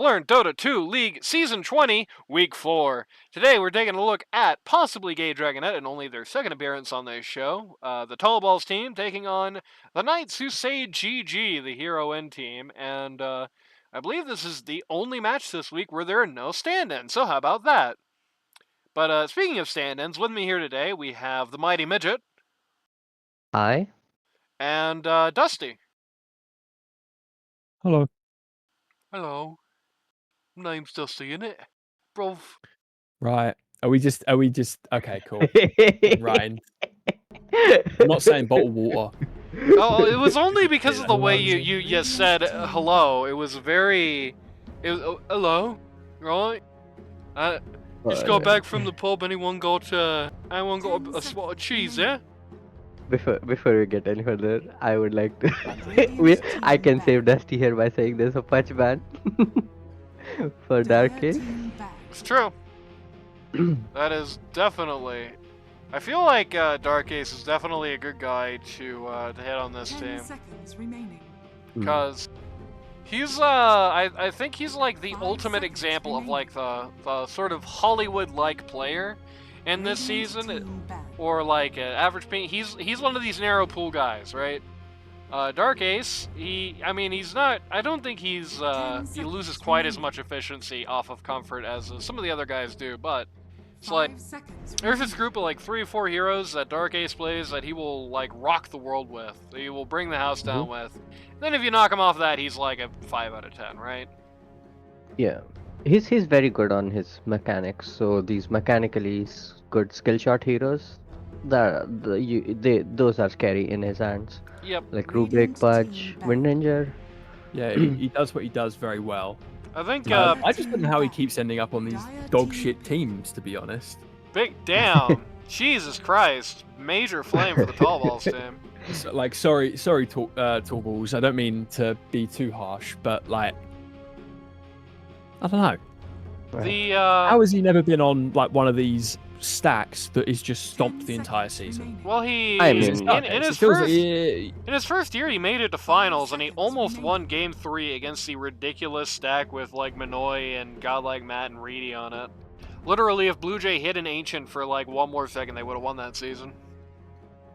Learn Dota 2 League Season 20, Week 4. Today we're taking a look at possibly gay Dragonet and only their second appearance on this show. The Tallballz team taking on the Knights who say GG, the Hero N team. And I believe this is the only match this week where there are no stand-ins, so how about that? But speaking of stand-ins, with me here today we have the Mighty Midget. Hi. And Dusty. Hello. Hello. Name's Dusty, innit? Bruv. Right. Are we just okay, cool. Right. I'm not saying bottled water. Oh, it was only because of the way you said hello. It was very... hello? Right? Just got back from the pub. Anyone got a spot of cheese, yeah? Before we get any further, I would like to... I can save Dusty here by saying there's a patch ban for Dark Age. It's true. That is definitely... I feel like Dark Ace is definitely a good guy to hit on this team. Because he's, I think he's like the ultimate example of like the sort of Hollywood-like player in this season. Or like average paint. He's one of these narrow pool guys, right? Dark Ace, he's not, I don't think he loses quite as much efficiency off of comfort as some of the other guys do, but it's like, there's this group of like 3 or 4 heroes that Dark Ace plays that he will like rock the world with. He will bring the house down with. Then if you knock him off that, he's like a 5 out of 10, right? Yeah. He's very good on his mechanics, so these mechanically good skill shot heroes, those are scary in his hands. Yep. Like Rubik, Pudge, Wind Ninja. Yeah, he does what he does very well. I think I just don't know how he keeps ending up on these dog shit teams, to be honest. Big damn. Jesus Christ. Major flame for the Tallballz team. So, like, sorry, Tallballz. I don't mean to be too harsh, but like, I don't know. The how has he never been on like one of these stacks that is just stomped the entire season? Well, in his first year, he made it to finals, and he almost won Game 3 against the ridiculous stack with like Minoy and Godlike Matt and Reedy on it. Literally, if Blue Jay hit an Ancient for like 1 more second, they would have won that season.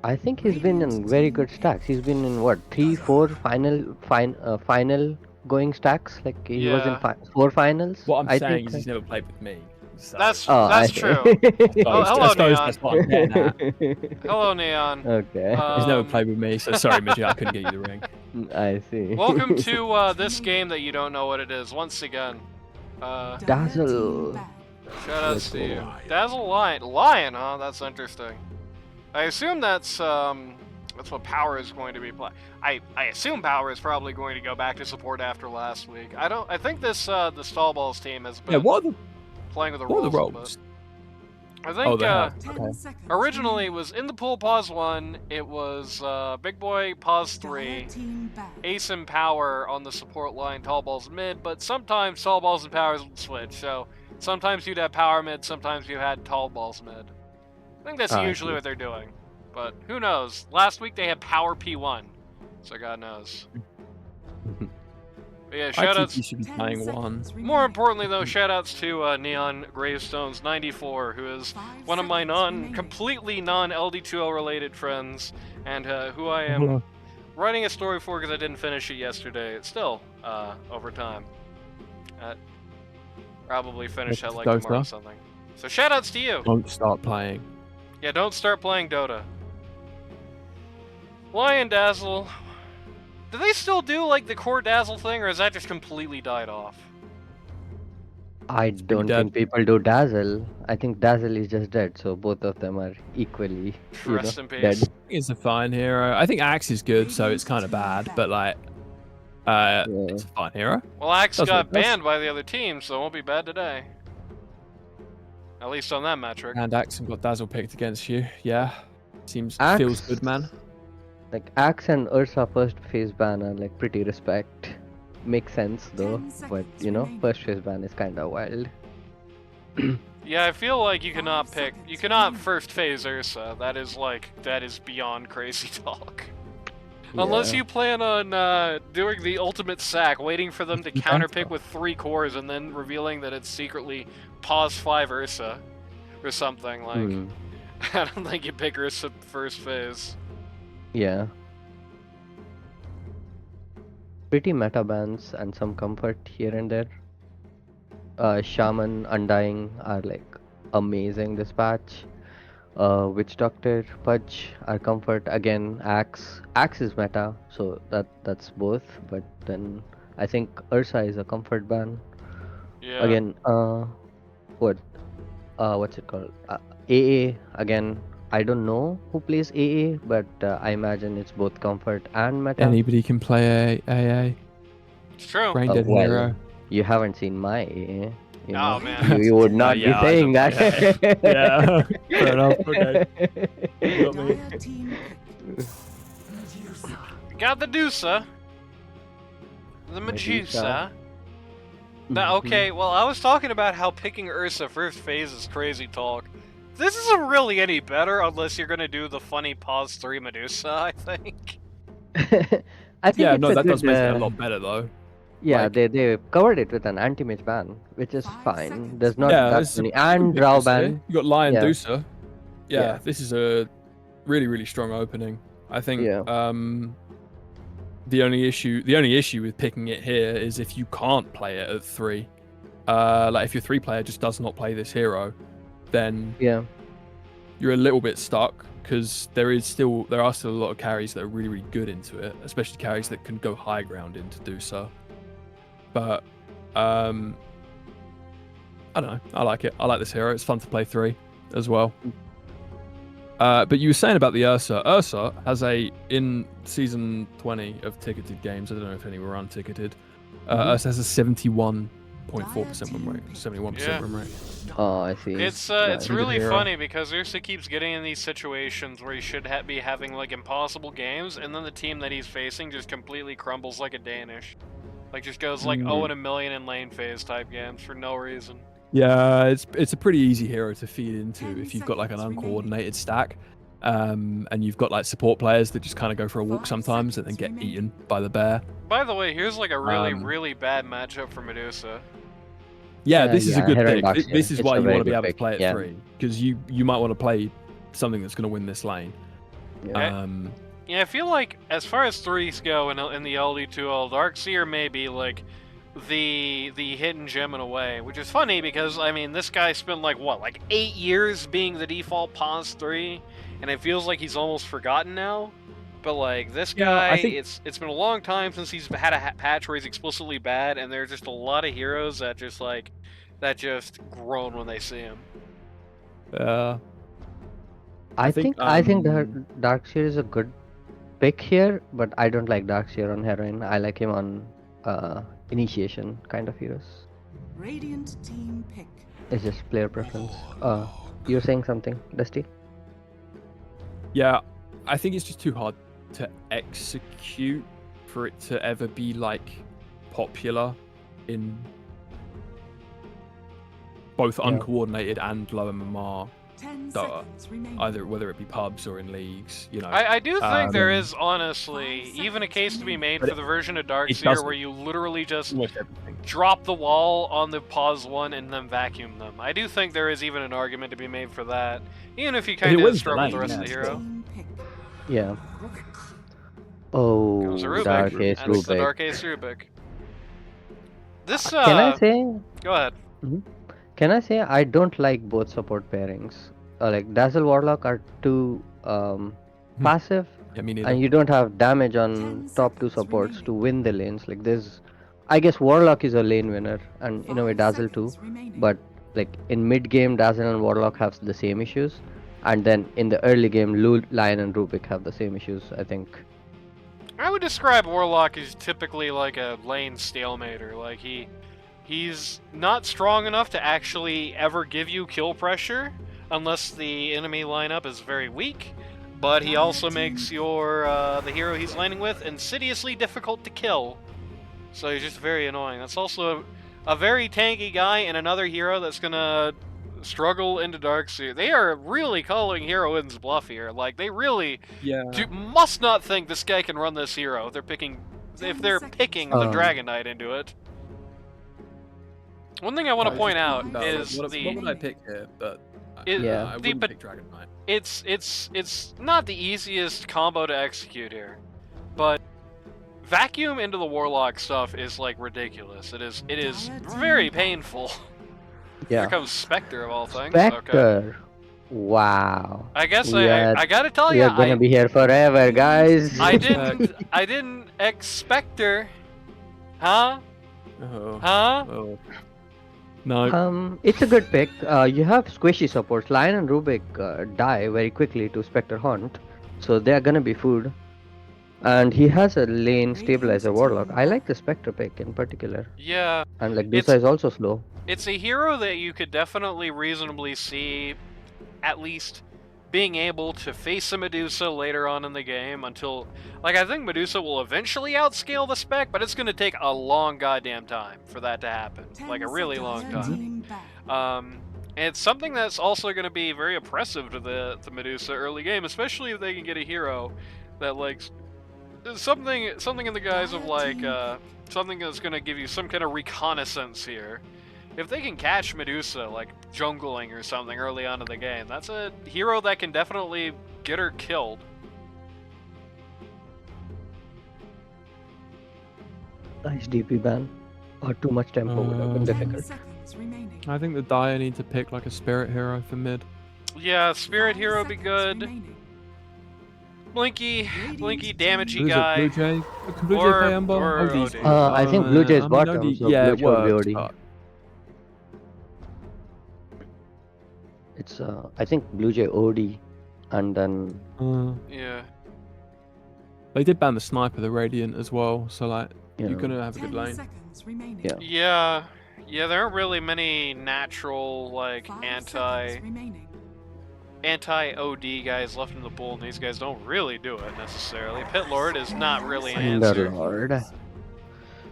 I think he's been in very good stacks. He's been in what, 3, 4 final going stacks? Like he was in 4 finals. What I'm saying is he's never played with me. So. That's true. Hello, Neon. Hello, Neon. Okay. He's never played with me, so sorry, Midget, I couldn't get you the ring. I see. Welcome to this game that you don't know what it is. Once again, Dazzle. Shout out to you. Dazzle Lion, huh? That's interesting. I assume that's what Power is going to be playing. I assume Power is probably going to go back to support after last week. I think this Tallballz team has been playing with the roles. I think originally it was in the pool pause 1. It was Big Boy pause 3, Ace and Power on the support line, Tallballz mid. But sometimes Tallballz and Power would switch. So sometimes you'd have Power mid, sometimes you had Tallballz mid. I think that's usually what they're doing. But who knows? Last week they had Power P1, so God knows. But yeah, shoutouts. You should be playing 1. More importantly, though, shoutouts to Neon Gravestones 94, who is one of my completely non-LD2L related friends, and who I am writing a story for because I didn't finish it yesterday. It's still over time. Probably finish that like tomorrow or something. So shoutouts to you. Don't start playing. Yeah, don't start playing Dota. Lion Dazzle. Do they still do like the core Dazzle thing, or has that just completely died off? I don't think people do Dazzle. I think Dazzle is just dead, so both of them are equally Rest in peace. dead. He's a fine hero. I think Axe is good, so it's kind of bad, but like, it's a fine hero. Well, Axe got banned by the other team, so it won't be bad today. At least on that metric. And Axe got Dazzle picked against you. Yeah, feels good, man. Like Axe and Ursa first phase ban are like pretty respect. Makes sense though, but you know, first phase ban is kind of wild. Yeah, I feel like you cannot first phase Ursa. That is beyond crazy talk. Unless Yeah. you plan on doing the ultimate sack, waiting for them to counterpick with 3 cores, and then revealing that it's secretly pause 5 Ursa or something like. Hmm. I don't think you pick Ursa first phase. Yeah. Pretty meta bans and some comfort here and there. Shaman, Undying are like amazing this patch. Witch Doctor, Pudge are comfort again. Axe is meta, so that's both. But then I think Ursa is a comfort ban Yeah. again. What what's it called? AA again. I don't know who plays AA, but I imagine it's both comfort and meta. Anybody can play AA. It's true. Brain dead Well, hero. you haven't seen my AA. You know, Oh, man. you would not yeah, be saying I that. don't play AA. Yeah, fair enough. Okay. You got me. Got the Dusa. The Medusa. Now, Mhm. okay, well, I was talking about how picking Ursa first phase is crazy talk. This isn't really any better unless you're gonna do the funny pause 3 Medusa, I think. I think Yeah, it's no, a that good, does make it a lot better though. yeah, like- they covered it with an anti-mage ban, which is 5 fine. seconds There's not Yeah, that this is a many, pretty and big Drow Dusa here. ban. You got Lion Yeah. Dusa. Yeah, Yeah. this is a really, really strong opening. I think Yeah. the only issue with picking it here is if you can't play it at 3. Like if your 3-player just does not play this hero, then Yeah, you're a little bit stuck because there are still a lot of carries that are really, really good into it, especially carries that can go high ground into Dusa. But I don't know. I like it. I like this hero. It's fun to play 3 as well. But you were saying about the Ursa. Ursa has in season 20 of ticketed games, I don't know if any were unticketed, Ursa has a 71.4% win rate, 71% Yeah. win rate. oh, I see. It's Yeah, it's he's a really hero. funny because Ursa keeps getting in these situations where he should be having like impossible games, and then the team that he's facing just completely crumbles like a Danish. Like just goes like 0 in a million in lane phase type games for no reason. Yeah, it's a pretty easy hero to feed into 10 if you've got like an seconds uncoordinated stack, and you've got like support players that just kind of go for a walk 5 sometimes and then seconds get remaining. eaten by the bear. By the way, here's like a really, Um, really bad matchup for Medusa. Yeah, this is a yeah, good Heron pick. Box, This is it's why a you very want to be good able to pick, play at yeah. 3 because you might want to play something that's going to win this lane. Yeah. Yeah, I feel like as far as 3s go in the LD2L, Darkseer may be like the hidden gem in a way, which is funny because I mean this guy spent like 8 years being the default pause 3, and it feels like he's almost forgotten now. But like this Yeah, guy, I think- it's been a long time since he's had a patch where he's explicitly bad, and there's just a lot of heroes that just groan when they see him. I think um, Darkseer is a good pick here, but I don't like Darkseer on Heroine. I like him on initiation kind of heroes. Radiant team pick. It's just player preference. You're saying something, Dusty? Yeah, I think it's just too hard to execute for it to ever be like popular in both Yeah. uncoordinated and low MMR, 10 Duh. seconds remaining. either whether it be pubs or in leagues. You know, I do think there Um, is honestly even a case to be made But for the version of Darkseer doesn't. where you literally just almost everything. drop the wall on the pause one and then vacuum them. I do think there is even an argument to be made for that, even if you it kind of wins the struggle with the lane, rest of the yeah, hero. Team pick. Yeah. Oh, Comes a Rubik. Dark Ace And it's the Rubik. Dark Ace Rubik. This Can I say? go ahead. Can I say I don't like both support pairings? Like Dazzle Warlock are too passive, Yeah, me neither. and you don't have damage on 10 top 2 seconds supports to remaining. win the lanes. Like there's, I guess Warlock is a lane winner, and in a way 5 Dazzle too. seconds remaining. But like in mid game, Dazzle and Warlock have the same issues, and then in the early game, Lion and Rubik have the same issues. I think. I would describe Warlock as typically like a lane stalemater. Like he's not strong enough to actually ever give you kill pressure unless the enemy lineup is very weak. But he also makes your the hero he's laning with insidiously difficult to kill. So he's just very annoying. That's also a very tanky guy and another hero that's gonna struggle into Darkseer. They are really calling Hero In's bluff here. Like, they really Yeah. must not think this guy can run this hero if they're picking the Dragonet into it. One thing I want to point out is what would I pick here? But I wouldn't pick Dragonet. It's not the easiest combo to execute here, but vacuum into the Warlock stuff is like ridiculous. It is very painful. Yeah. Here comes Spectre of all things. Spectre. Okay. Wow. I guess I gotta tell you, We're gonna be here forever, guys. I didn't expect her. Huh? Oh. Huh? Oh. No. It's a good pick. You have squishy supports. Lion and Rubik die very quickly to Spectre Haunt, so they are gonna be food. And he has a lane stabilizer Warlock. I like the Spectre pick in particular. Yeah. And like Dusa is also slow. It's a hero that you could definitely reasonably see at least being able to face a Medusa later on in the game until... Like, I think Medusa will eventually outscale the spec, but it's going to take a long goddamn time for that to happen. Like, a really long time. And it's something that's also going to be very oppressive to the Medusa early game, especially if they can get a hero that, like... Something in the guise of, like, something that's going to give you some kind of reconnaissance here. If they can catch Medusa, like, jungling or something early on in the game, that's a hero that can definitely get her killed. Nice DP ban. Or too much tempo would have been difficult. I think the Dire need to pick, like, a Spirit hero for mid. Yeah, Spirit hero would be good. Blinky damagey guy. Blue Jay? Can Blue Jay play Ember? OD. I think Blue Jay's bottom, so yeah, Blue Jay will be OD. but- It's I think Blue Jay OD, and then Yeah. They did ban the Sniper, the Radiant, as well, so, like, you you're know, gonna have a good lane. Yeah. Yeah, there aren't really many natural, like, anti-OD guys left in the pool, and these guys don't really do it necessarily. Pit Lord is not really an answer. Underlord.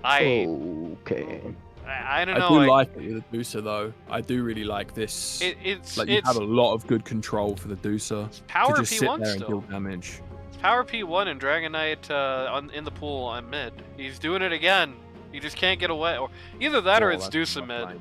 Okay. I don't know. I do like it with the Dusa, though. I do really like this. It's you have a lot of good control for the Dusa. Power to just sit P1 there and still. deal damage. It's Power P1 and Dragonet in the pool on mid. He's doing it again. You just can't get away. Or either that or it's Dusa mid.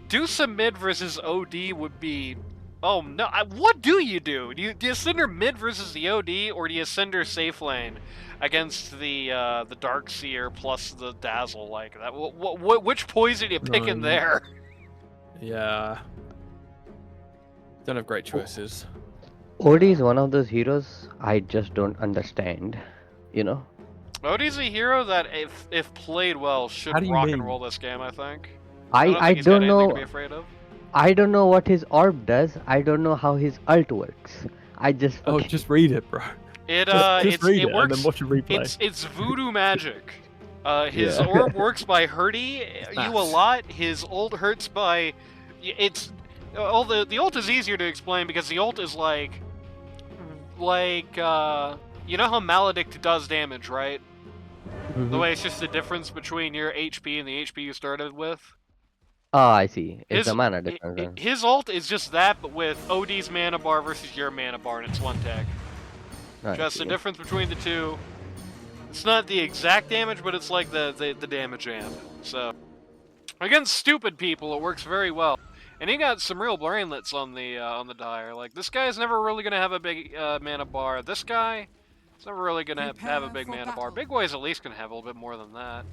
Dusa mid versus OD would be... Oh no! What do you do? Do you send her mid versus the OD, or do you send her safe lane against the Darkseer plus the Dazzle like that? Which poison are you picking there? Yeah. Don't have great choices. OD is one of those heroes I just don't understand. You know. OD's a hero that, if played well, should rock and roll this game. I think. I don't know. To be afraid of. I don't know what his orb does. I don't know how his ult works. I just just read it, bro. It just read it works. And then watch a replay. It's voodoo magic. His orb works by hurting you a lot. His ult hurts by the ult is easier to explain because the ult is like you know how Maledict does damage, right? Mm-hmm. The way it's just the difference between your HP and the HP you started with. Ah, I see. It's a mana difference. His ult is just that, but with OD's mana bar versus your mana bar, and it's one tag. Just the difference between the two. It's not the exact damage, but it's like the damage amp. So, against stupid people, it works very well. And he got some real brainlets on the Dire. Like, this guy's never really gonna have a big mana bar. This guy is never really gonna have a big mana bar. Big Boy's at least gonna have a little bit more than that.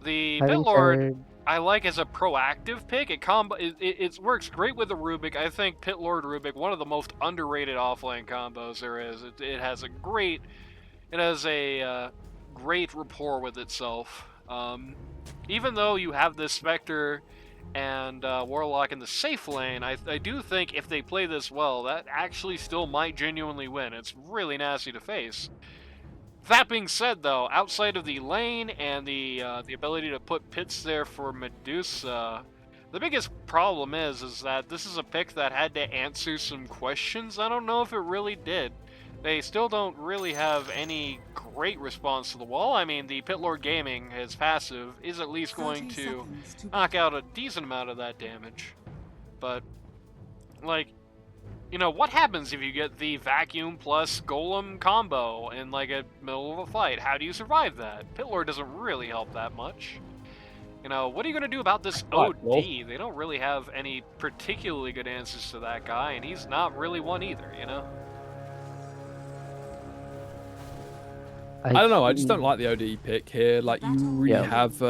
The Pit Lord, I like as a proactive pick. It works great with the Rubik. I think Pit Lord Rubik, one of the most underrated offlane combos there is. It has a great rapport with itself. Even though you have this Spectre and Warlock in the safe lane, I do think if they play this well, that actually still might genuinely win. It's really nasty to face. That being said, though, outside of the lane and the ability to put pits there for Medusa, the biggest problem is that this is a pick that had to answer some questions. I don't know if it really did. They still don't really have any great response to the wall. I mean, the Pit Lord Gaming, his passive, is at least going to knock out a decent amount of that damage. But like, you know, what happens if you get the vacuum plus golem combo in like a middle of a fight? How do you survive that? Pit Lord doesn't really help that much. You know, what are you gonna do about this OD? They don't really have any particularly good answers to that guy, and he's not really one either, you know? I don't know, I just don't like the OD pick here. Like, you really have...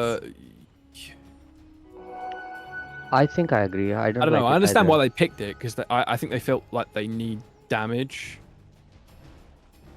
I think I agree. I don't know, I understand either. why they picked it, because I think they felt like they need damage.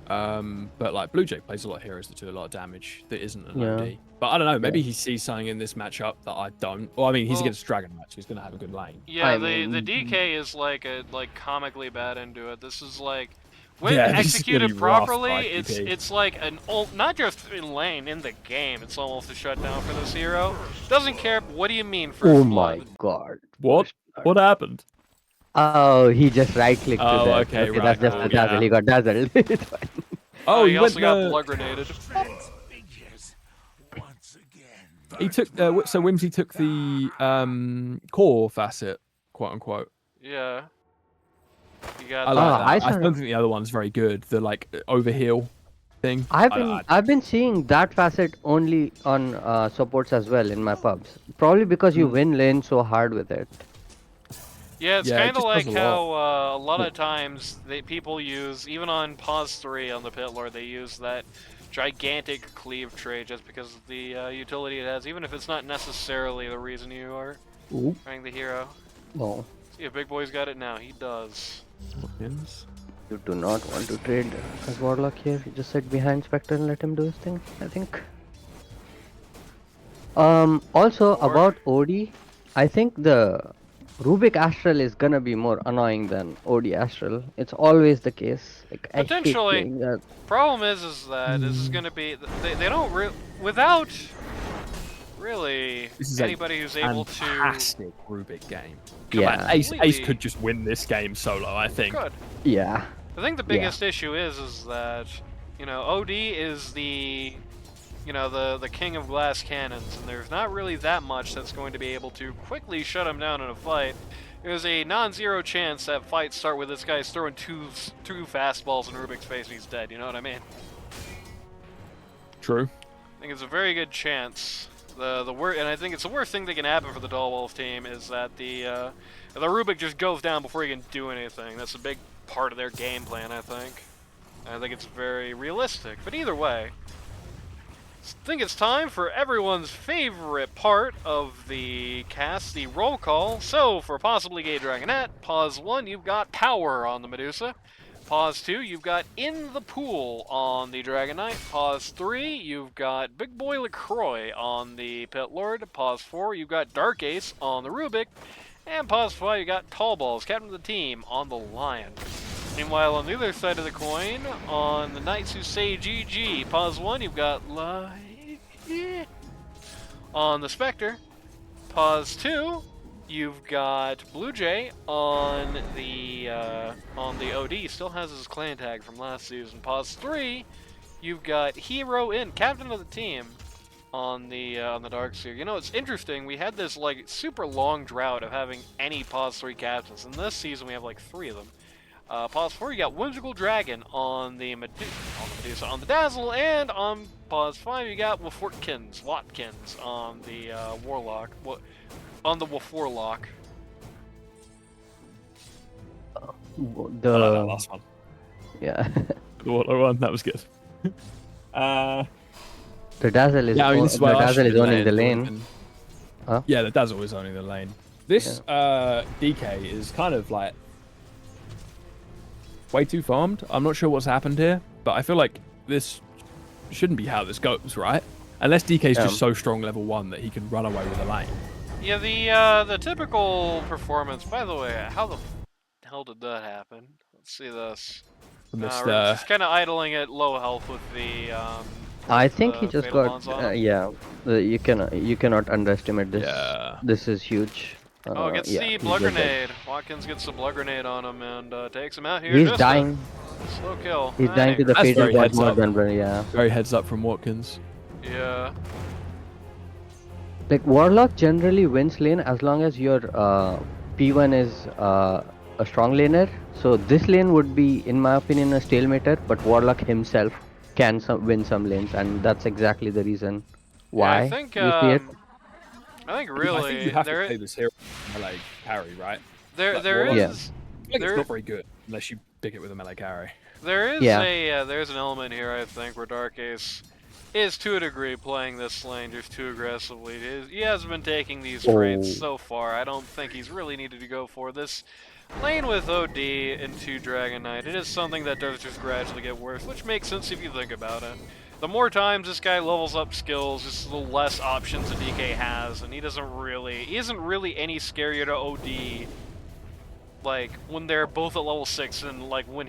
But like Blue Jay plays a lot of heroes that do a lot of damage that isn't an OD. But I don't know, maybe he sees something in this matchup that I don't. Well, I mean, he's against Dragonet, so he's gonna have a good lane. Yeah, the DK is like comically bad into it. This is like when executed properly, it's like an not just in lane, in the game, it's almost a shutdown for this hero. Doesn't care. What do you mean for Oh my god. What happened? Oh, he just right-clicked to that. Okay, right. That's just a dazzle. He got dazzled. It's fine. Oh, he also got blood grenaded. He took so Whimsy took the core facet, quote unquote. Yeah. You got I don't think the other one's very good. The like overheal thing. I've been seeing that facet only on supports as well in my pubs. Probably because you win lane so hard with it. Yeah, it's kind of like how a lot of times people use, even on pause 3 on the Pit Lord, they use that gigantic cleave trait just because of the utility it has, even if it's not necessarily the reason you are trying the hero. Oh. See if Big Boy's got it now. He does. You do not want to trade as Warlock here. You just sit behind Spectre and let him do his thing, I think. Also, about OD, I think the Rubik Astral is gonna be more annoying than OD Astral. It's always the case. Like, potentially. I hate that. Problem is that this is gonna be they don't without really anybody who's able to. Fantastic Rubik game. Yeah. Ace could just win this game solo, I think. Good. Yeah. I think the biggest issue is that, you know, OD is the, you know, the king of glass cannons, and there's not really that much that's going to be able to quickly shut him down in a fight. There's a non-zero chance that fights start with this guy throwing two fastballs in Rubik's face and he's dead, you know what I mean? True. I think it's a very good chance. And I think it's the worst thing that can happen for the Tallballz team is that the Rubik just goes down before he can do anything. That's a big part of their game plan, I think. And I think it's very realistic. But either way, I think it's time for everyone's favorite part of the cast, the roll call. So, for possibly gay Dragonet, pause 1, you've got Power on the Medusa. Pause 2, you've got In the Pool on the Dragonite. Pause 3, you've got Big Boy LaCroix on the Pit Lord. Pause 4, you've got Dark Ace on the Rubik. And pause 5, you got Tallballz, captain of the team, on the Lion. Meanwhile, on the other side of the coin, on the Knights who say GG, pause 1, you've got on the Spectre. Pause 2, you've got Blue Jay on the OD. Still has his clan tag from last season. Pause 3, you've got Hero in, captain of the team, on the Darkseer. You know, it's interesting. We had this like super long drought of having any pause 3 captains, and this season we have like 3 of them. Pause 4, you got Whimsical Dragon on the Medusa, on the Dazzle, and on pause 5, you got Watkins on the Warlock. On the Warlock. The last one. Yeah. The Warlock one, that was good. The Dazzle is owning the lane. Huh? Yeah, the Dazzle is owning the lane. This DK is kind of like way too farmed. I'm not sure what's happened here, but I feel like this shouldn't be how this goes, right? Unless DK's just so strong level 1 that he can run away with the lane. Yeah, the typical performance. By the way, how the hell did that happen? Let's see this. We're just kind of idling at low health with the. I think he just got. You cannot underestimate this. Yeah. This is huge. Gets the blood grenade. Watkins gets the blood grenade on him and takes him out here. He's dying. Slow kill. He's dying to the fatal god more. Yeah. Very heads up from Watkins. Yeah. Like Warlock generally wins lane as long as your P1 is a strong laner. So this lane would be, in my opinion, a stalemater, but Warlock himself can win some lanes, and that's exactly the reason Yeah, I why think you see it. I think really you have to there play this hero melee carry, right? there Like, there Warlock, Yeah. is I think it's there not very good unless you pick it with a melee carry. there is Yeah. a there's an element here I think where Dark Ace is to a degree playing this lane just too aggressively. He hasn't been taking these trades Oh. so far. I don't think he's really needed to go for this lane with OD into Dragonet. It is something that does just gradually get worse, which makes sense if you think about it. The more times this guy levels up skills, just the less options a DK has, and he isn't really any scarier to OD, like, when they're both at level 6 and, like, when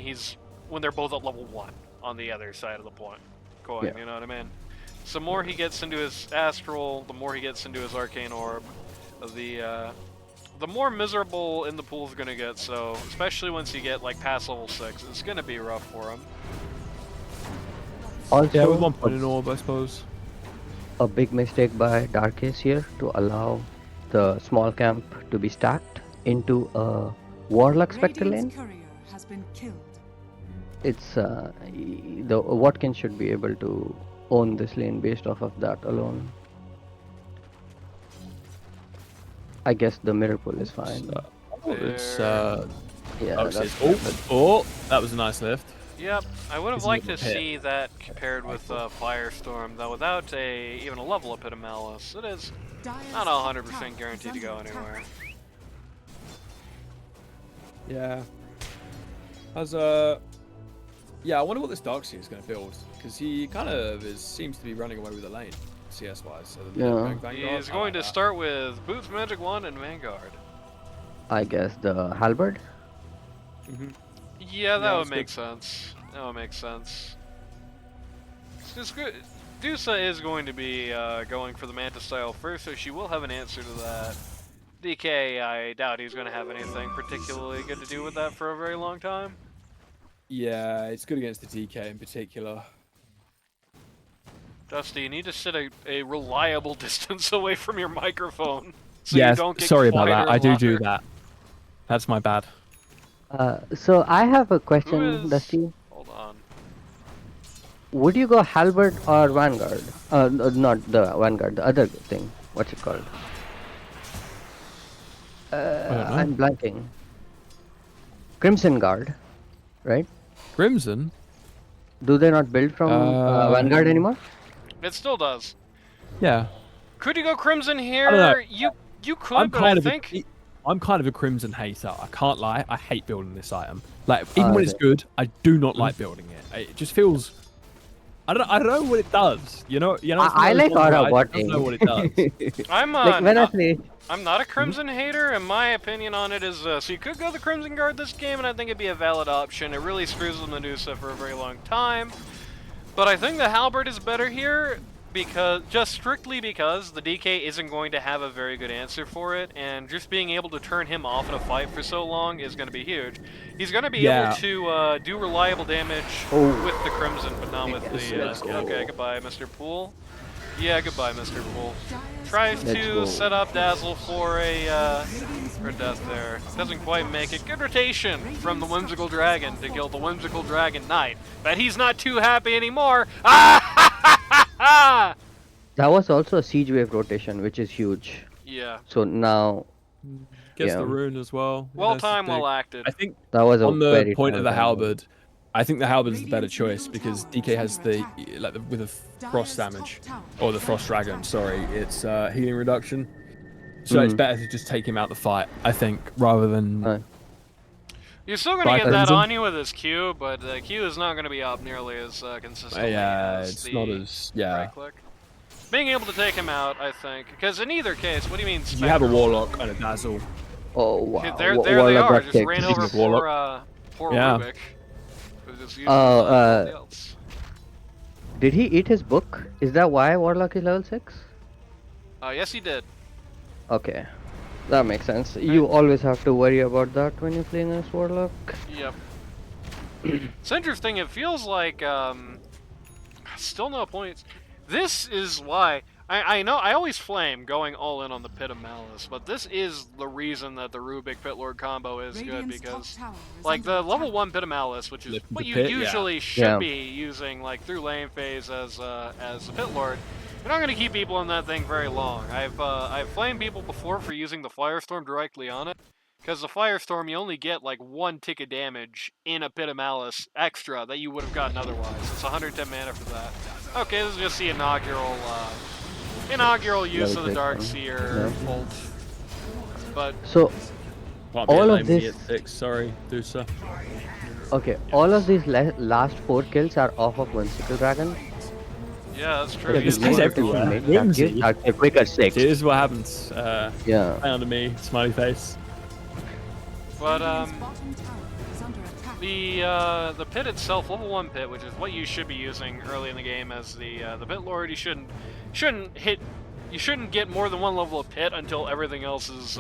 they're both at level 1 on the other side of the coin, Yeah. you know what I mean? So the more he gets into his Astral, the more he gets into his Arcane Orb, the more miserable in the pool is gonna get, so, especially once you get, like, past level 6, it's gonna be rough for him. Also, Yeah, with 1 point in orb, I suppose. a big mistake by Dark Ace here to allow the small camp to be stacked into a Warlock Spectre Radiant's lane. courier has been killed. It's the Watkins should be able to own this lane based off of that alone. I guess the mirror pull is fine. It's, Yeah, oh, that's oh, that was a nice lift. Yep, I would have Isn't it liked to a pit? see that compared with Firestorm, though without even a level up in Malice, it is Dire's not top 100% tower guaranteed to is go under attack. anywhere. Yeah. Yeah, I wonder what this Darkseer is going to build, because he kind of seems to be running away with the lane, CS-wise. So Yeah. He's going to start with Boots, Magic Wand, and Vanguard. I guess the halberd. Yeah, that Yeah, would that's make good. sense. That would make sense. It's good. Dusa is going to be going for the Manta style first, so she will have an answer to that. DK, I doubt he's going to have anything particularly good to do with that for a very long time. Yeah, it's good against the DK in particular. Dusty, you need to sit a reliable distance away from your microphone, so Yeah, you don't get sorry about quieter that. I and do louder. that. That's my bad. So I have a Who question, is? Dusty. Hold on. Would you go halberd or vanguard? Not the vanguard. The other thing. What's it called? don't know. I'm blanking. Crimson Guard, right? Crimson? Do they not build from vanguard anymore? It still does. Yeah. Could you go Crimson don't know. here? You could, but I think. I'm kind of a Crimson hater. I can't lie. I hate building this item. Like, even when it's good, I do not like building it. It just feels... I don't know what it does. You know. I like aura I botting. don't know what it does. I'm Like when I play, I'm not a Crimson hater, and my opinion on it is, so you could go the Crimson Guard this game, and I think it'd be a valid option. It really screws with Medusa for a very long time. But I think the Halberd is better here, just strictly because the DK isn't going to have a very good answer for it, and just being able to turn him off in a fight for so long is going to be huge. He's going to be able to do reliable damage with the Crimson, but not with the... okay, goodbye, Mr. Poole. Yeah, goodbye, Mr. Poole. Tries to set up Dazzle for a death there. Doesn't quite make it. Good rotation from the Whimsical Dragon to kill the Whimsical Dragon Knight. But he's not too happy anymore. Ah! that was also a siege wave rotation, which is huge. Yeah. So now, Gets Yeah. the rune as well. Well That's the timed, thing. well acted. I think that was a on the very point of the timed combo. halberd, I think the halberd is the better choice because DK has the with the frost damage or the frost dragon. Sorry, it's healing reduction. So it's better to just take him out the fight, I think, rather than. You're still going to Right, get that Crimson? on you with his Q, but the Q is not going to be up nearly as consistently Yeah, as it's the not as right click. Being able to take him out, I think, because in either case, what do you mean? You have a Spectral? warlock and a dazzle. Oh wow! There they Warlock are. got Just kicked. ran over poor Yeah. Rubik. Who's just using Oh, something else. Did he eat his book? Is that why Warlock is level 6? Yes, he did. Okay, that makes sense. You always have to worry about that when you play against Warlock. Yep. It's interesting. It feels like still no points. This is why I know I always flame going all in on the Pit of Malice, but this is the reason that the Rubik Pit Lord combo is good, because like the level 1 Pit of Malice, which is Lift what the you pit, usually should Yeah. be using like through lane phase as a Pit Lord, you're not going to keep people in that thing very long. I've flamed people before for using the Firestorm directly on it, because the Firestorm you only get like 1 tick of damage in a Pit of Malice extra that you would have gotten otherwise. It's 110 mana for that. Okay, this is just the inaugural use of the Dark Seer ult. But So Can't be all a of lane this. at 6, sorry, Dusa. Okay, all of these last 4 kills are off of 1 Sickle Dragon. yeah, that's true. Yeah, He's this guy's one- everywhere. Make Whimsy. that a quicker 6. Here's what happens. Yeah. Play under me, smiley face. But Radiant's bottom tower is under attack. the pit itself, level 1 pit, which is what you should be using early in the game as the Pit Lord, you shouldn't get more than 1 level of pit until everything else is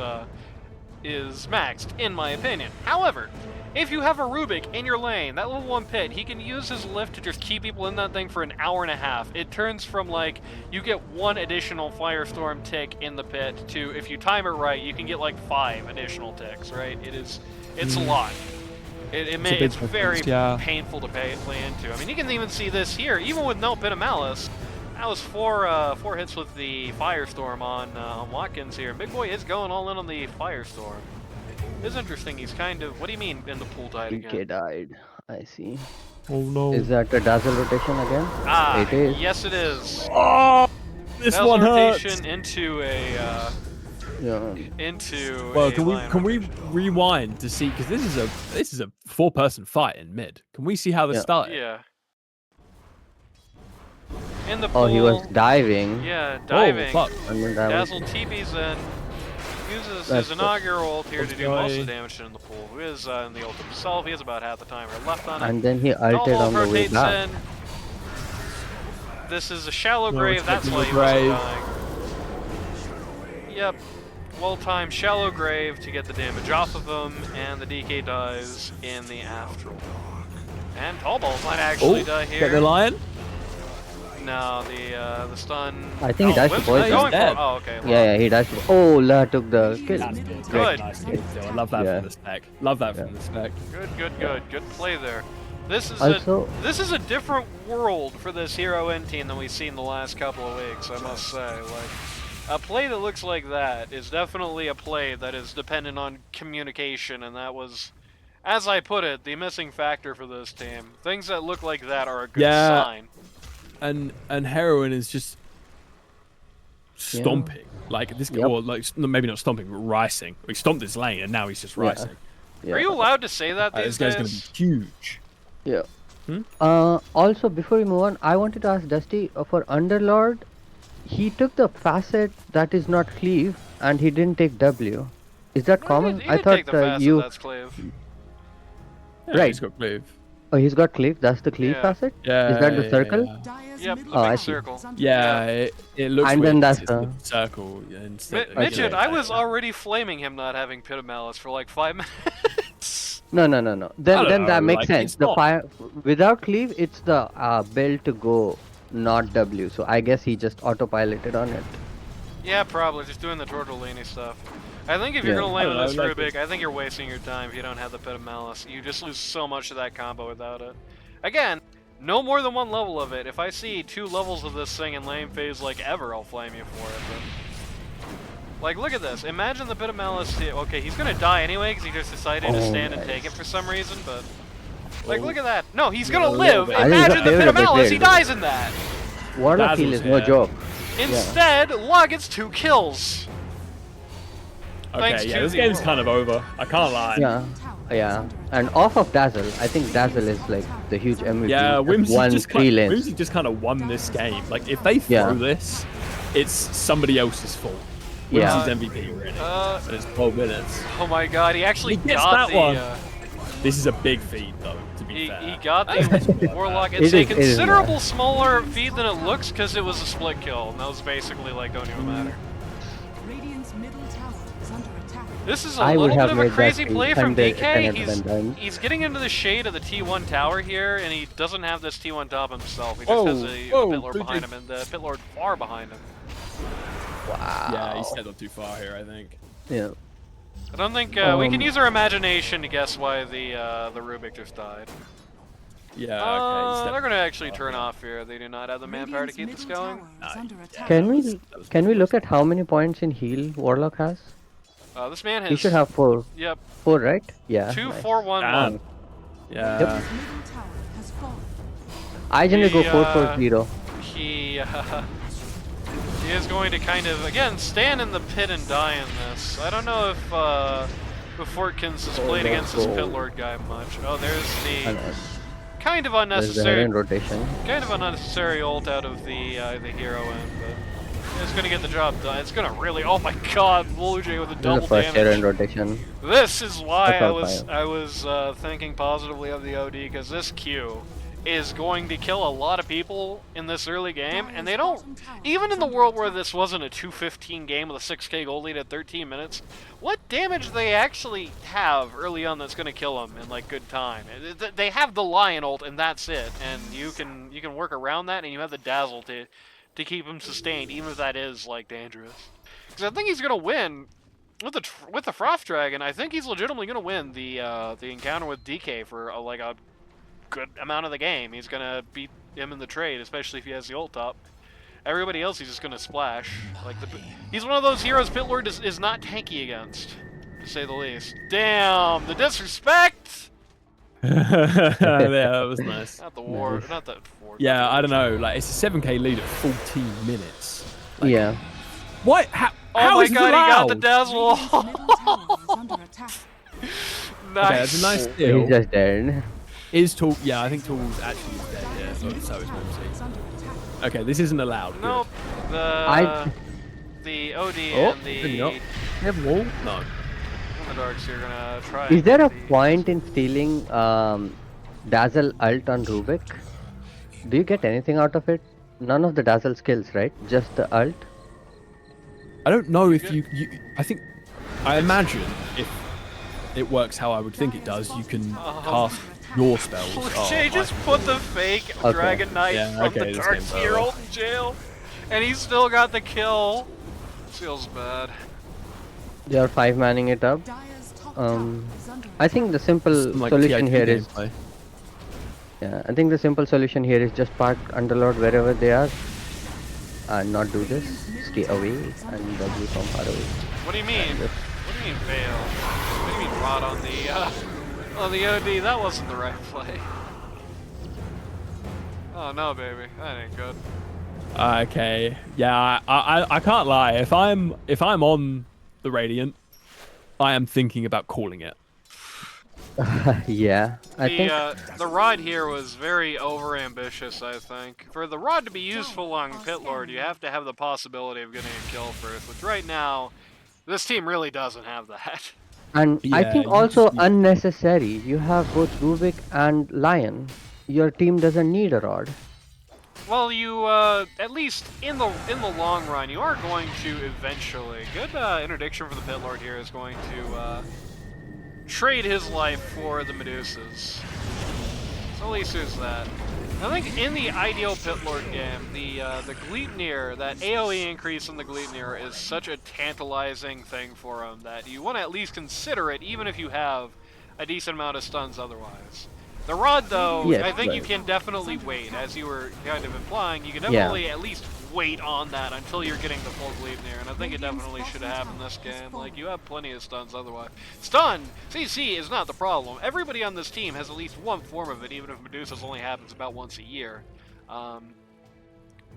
maxed, in my opinion. However, if you have a Rubik in your lane, that level 1 pit, he can use his lift to just keep people in that thing for an hour and a half. It turns from like, you get 1 additional Firestorm tick in the pit to, if you time it right, you can get like 5 additional ticks, right? It's a lot. It's very painful to play into. I mean, you can even see this here, even with no Pit of Malice. That was 4 hits with the Firestorm on Watkins here. Big Boy is going all in on the Firestorm. It's interesting. He's kind of. What do you mean in the pool died DK again? died. I see. Oh no. Is that a Dazzle rotation again? Ah, It is. yes, it is. Oh! This Dazzle one hurts! rotation into a Yeah. into. Well, a lion can we rotation. rewind to see, because this is a 4-person fight in mid. Can we see how this Yeah. started? Yeah. In the pool. Oh, he was diving. Yeah, diving. Oh, fuck. And then that was- Dazzle TP's in. Uses That's his inaugural ult here to This do most of guy- the damage in the pool. Who is in the ult himself? He has about half the timer left on it. And then he ulted Tallballz on the way rotates back. in. This is a shallow No, grave. it's That's taking why the he wasn't grave. dying. Yep. Well-timed shallow grave to get the damage off of him, and the DK dies in the after. And Tallballz might actually die Get the here. lion? No, the stun. I think he died to Whip's poison. going He's dead. for. Oh, okay. Yeah, he died. Oh, La took the kill. That's Good. Nice kill, still. I love that Yeah. from the spec. Love that from the spec. Good play there. This is Also- this is a different world for this Hero N team than we've seen the last couple of weeks, I must say. Like, a play that looks like that is definitely a play that is dependent on communication, and that was, as I put it, the missing factor for this team. Things that look like that are a good Yeah. sign. And Heroin is just stomping. Like this, Yep. or like maybe not stomping, but ricing. He stomped his lane, and now he's just Yeah. ricing. Yeah. Are you allowed to say that This these guy's gonna days? be huge. Yeah. Hmm? Also, before we move on, I wanted to ask Dusty for Underlord. He took the facet that is not cleave, and he didn't take W. Is that common? He I did thought take the facet, you. that's Clave. Yeah, Right. He's got move. Oh, he's got cleave. That's the cleave Yeah. facet. Yeah. Is that the yeah, circle? Yeah, Dyer's Yep, middle the Oh, I big see. circle. is under yeah it looks And weird. then that's It's the- the circle instead. Midget, yeah, I was yeah. already flaming him not having Pit of Malice for like 5 minutes. No. I Then don't that know, makes like, sense. it's The not- fire without cleave, it's the build to go, not W. So I guess he just autopiloted on it. Yeah, probably. Just doing the tortellini stuff. I think if you're Yeah. going to land I on don't this know, like Rubik, I think you're wasting your time if you don't have the Pit of Malice. You just lose so much of that combo without it. Again, no more than 1 level of it. If I see 2 levels of this thing in lane phase like ever, I'll flame you for it. But, like, look at this. Imagine the Pit of Malice. Okay, he's going to die anyway because he just decided to Oh, stand and nice. take it for some reason, but... Like, Oh. look at that. No, he's going Yeah, to a little live. bit. I think it's Imagine a the Pit of favorite Malice. He build. dies in that. Water Dazzle's heal is no here. joke. Instead, La gets 2 kills. Thanks Okay, yeah, to this the game's world. kind of over. I can't lie. Yeah. Yeah. And off of Dazzle, I think Dazzle is like the huge MVP. Yeah, Just Whimsy won just 3 lanes. Whimsy just kind of won this game. Like if they throw Yeah. this, it's somebody else's fault. Yeah. Whimsy's MVP already. And it's 12 minutes. Oh my god, he actually He gets got that the... one. This is a big feed though, to be He fair. got the Warlock. It's It a is considerable smaller feed than it looks because it was a split kill, and that was basically like, don't even matter. Radiant's middle tower is under attack. This is a I would little have bit of a made that crazy feed play from 10 DK. times done. He's getting into the shade of the T1 tower here, and he doesn't have this T1 top himself. He just Whoa, has a whoa, Pit Lord big behind thing. him, and the Pit Lord far behind him. Wow. Yeah, he stepped up too far here, I think. Yeah. I don't think we can use our imagination to guess why the Rubik just died. Yeah, okay. They're gonna actually turn off here. They do not have the manpower to keep this going. Can we look at how many points in heal Warlock has? This man has. He should have 4. Yep. 4, right? Yeah. 2, nice. 4, 1, 1. Yeah. I generally go 4, 4, 0. He is going to kind of again stand in the pit and die in this. I don't know if Fortkins has played against this pit lord guy much. Oh, there's the kind of unnecessary rotation. Kind of unnecessary ult out of the hero end, but it's gonna get the job done. It's gonna really. Oh my God, Blue Jay with a double first damage. Rotation. This is why I was thinking positively of the OD, because this Q is going to kill a lot of people in this early game, and they don't, even in the world where this wasn't a 2-15 game with a 6k gold lead at 13 minutes, what damage they actually have early on that's going to kill them in like good time. They have the Lion ult and that's it, and you can work around that, and you have the Dazzle to keep him sustained, even if that is like dangerous. Because I think he's going to win with the Frost Dragon. I think he's legitimately going to win the encounter with DK for like a good amount of the game. He's gonna beat him in the trade, especially if he has the ult up. Everybody else he's just gonna splash. Like he's one of those heroes Pit Lord is not tanky against, to say the least. Damn, the disrespect! Yeah, that was nice. Not the ward, not the ward. Yeah, I don't know. Like it's a 7k lead at 14 minutes. Like, yeah. What? How my is God, he got the dazzle. Nice. Okay, that's a nice deal. He's just dead. Is Tall? Yeah, I think Tall's actually dead. Yeah, so is Mumsy. Okay, this isn't allowed. Nope. Good. The OD and the wall? No. the Darks are gonna try. Is there a point in stealing Dazzle ult on Rubik? Do you get anything out of it? None of the Dazzle skills, right? Just the ult? I don't know if you I imagine if it works how I would think it does, you can cast your spells. Jay just put the fake Dragon Knight from the Dark's hero in jail, and he's still got the kill. Feels bad. They are 5-manning it up. I think the simple solution here is... Yeah, I think the simple solution here is just park Underlord wherever they are and not do this. Stay away and W from far away. What do you mean? What do you mean fail? What do you mean rot on the OD? That wasn't the right play. Oh no, baby, that ain't good. Okay, yeah, I can't lie. If I'm on the Radiant, I am thinking about calling it. Yeah, I think the rod here was very overambitious. I think for the rod to be useful on Pit Lord, you have to have the possibility of getting a kill first, which right now this team really doesn't have that. And yeah, I think also unnecessary. You have both Rubik and Lion. Your team doesn't need a rod. Well, you at least in the long run, you are going to eventually. Good interdiction for the Pit Lord here is going to trade his life for the Medusas. So at least there's that. I think in the ideal Pit Lord game, the Gleipnir, that AoE increase in the Gleipnir is such a tantalizing thing for him that you want to at least consider it, even if you have a decent amount of stuns otherwise. The Rod, though, yes, I think you can definitely wait, as you were kind of implying. You can definitely at least wait on that until you're getting the full Gleipnir, and I think it definitely should have happened this game. Like, you have plenty of stuns otherwise. Stun! CC is not the problem. Everybody on this team has at least one form of it, even if Medusa's only happens about once a year.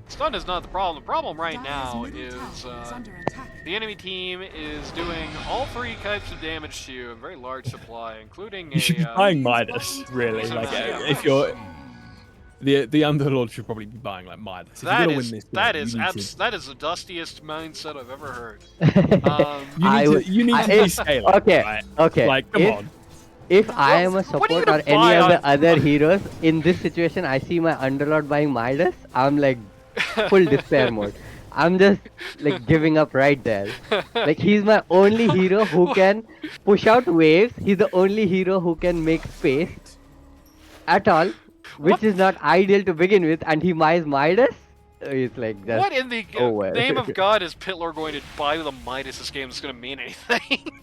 Stun is not the problem. The problem right now is the enemy team is doing all three types of damage to you in very large supply, including you should be buying Midas, really. Like, if you're the Underlord should probably be buying like Midas. If you're gonna win this game, that is the dustiest mindset I've ever heard. You need to be scaling. Okay, right? okay. Like, come on. If I am a support or any of the other heroes in this situation, I see my Underlord buying Midas, I'm like full despair mode. I'm just like giving up right there. Like, he's my only hero who can push out waves. He's the only hero who can make space at all, which is not ideal to begin with, and he buys Midas. It's like that. What in the Oh, well. name of God is Pitler going to buy the Midas this game that's going to mean anything?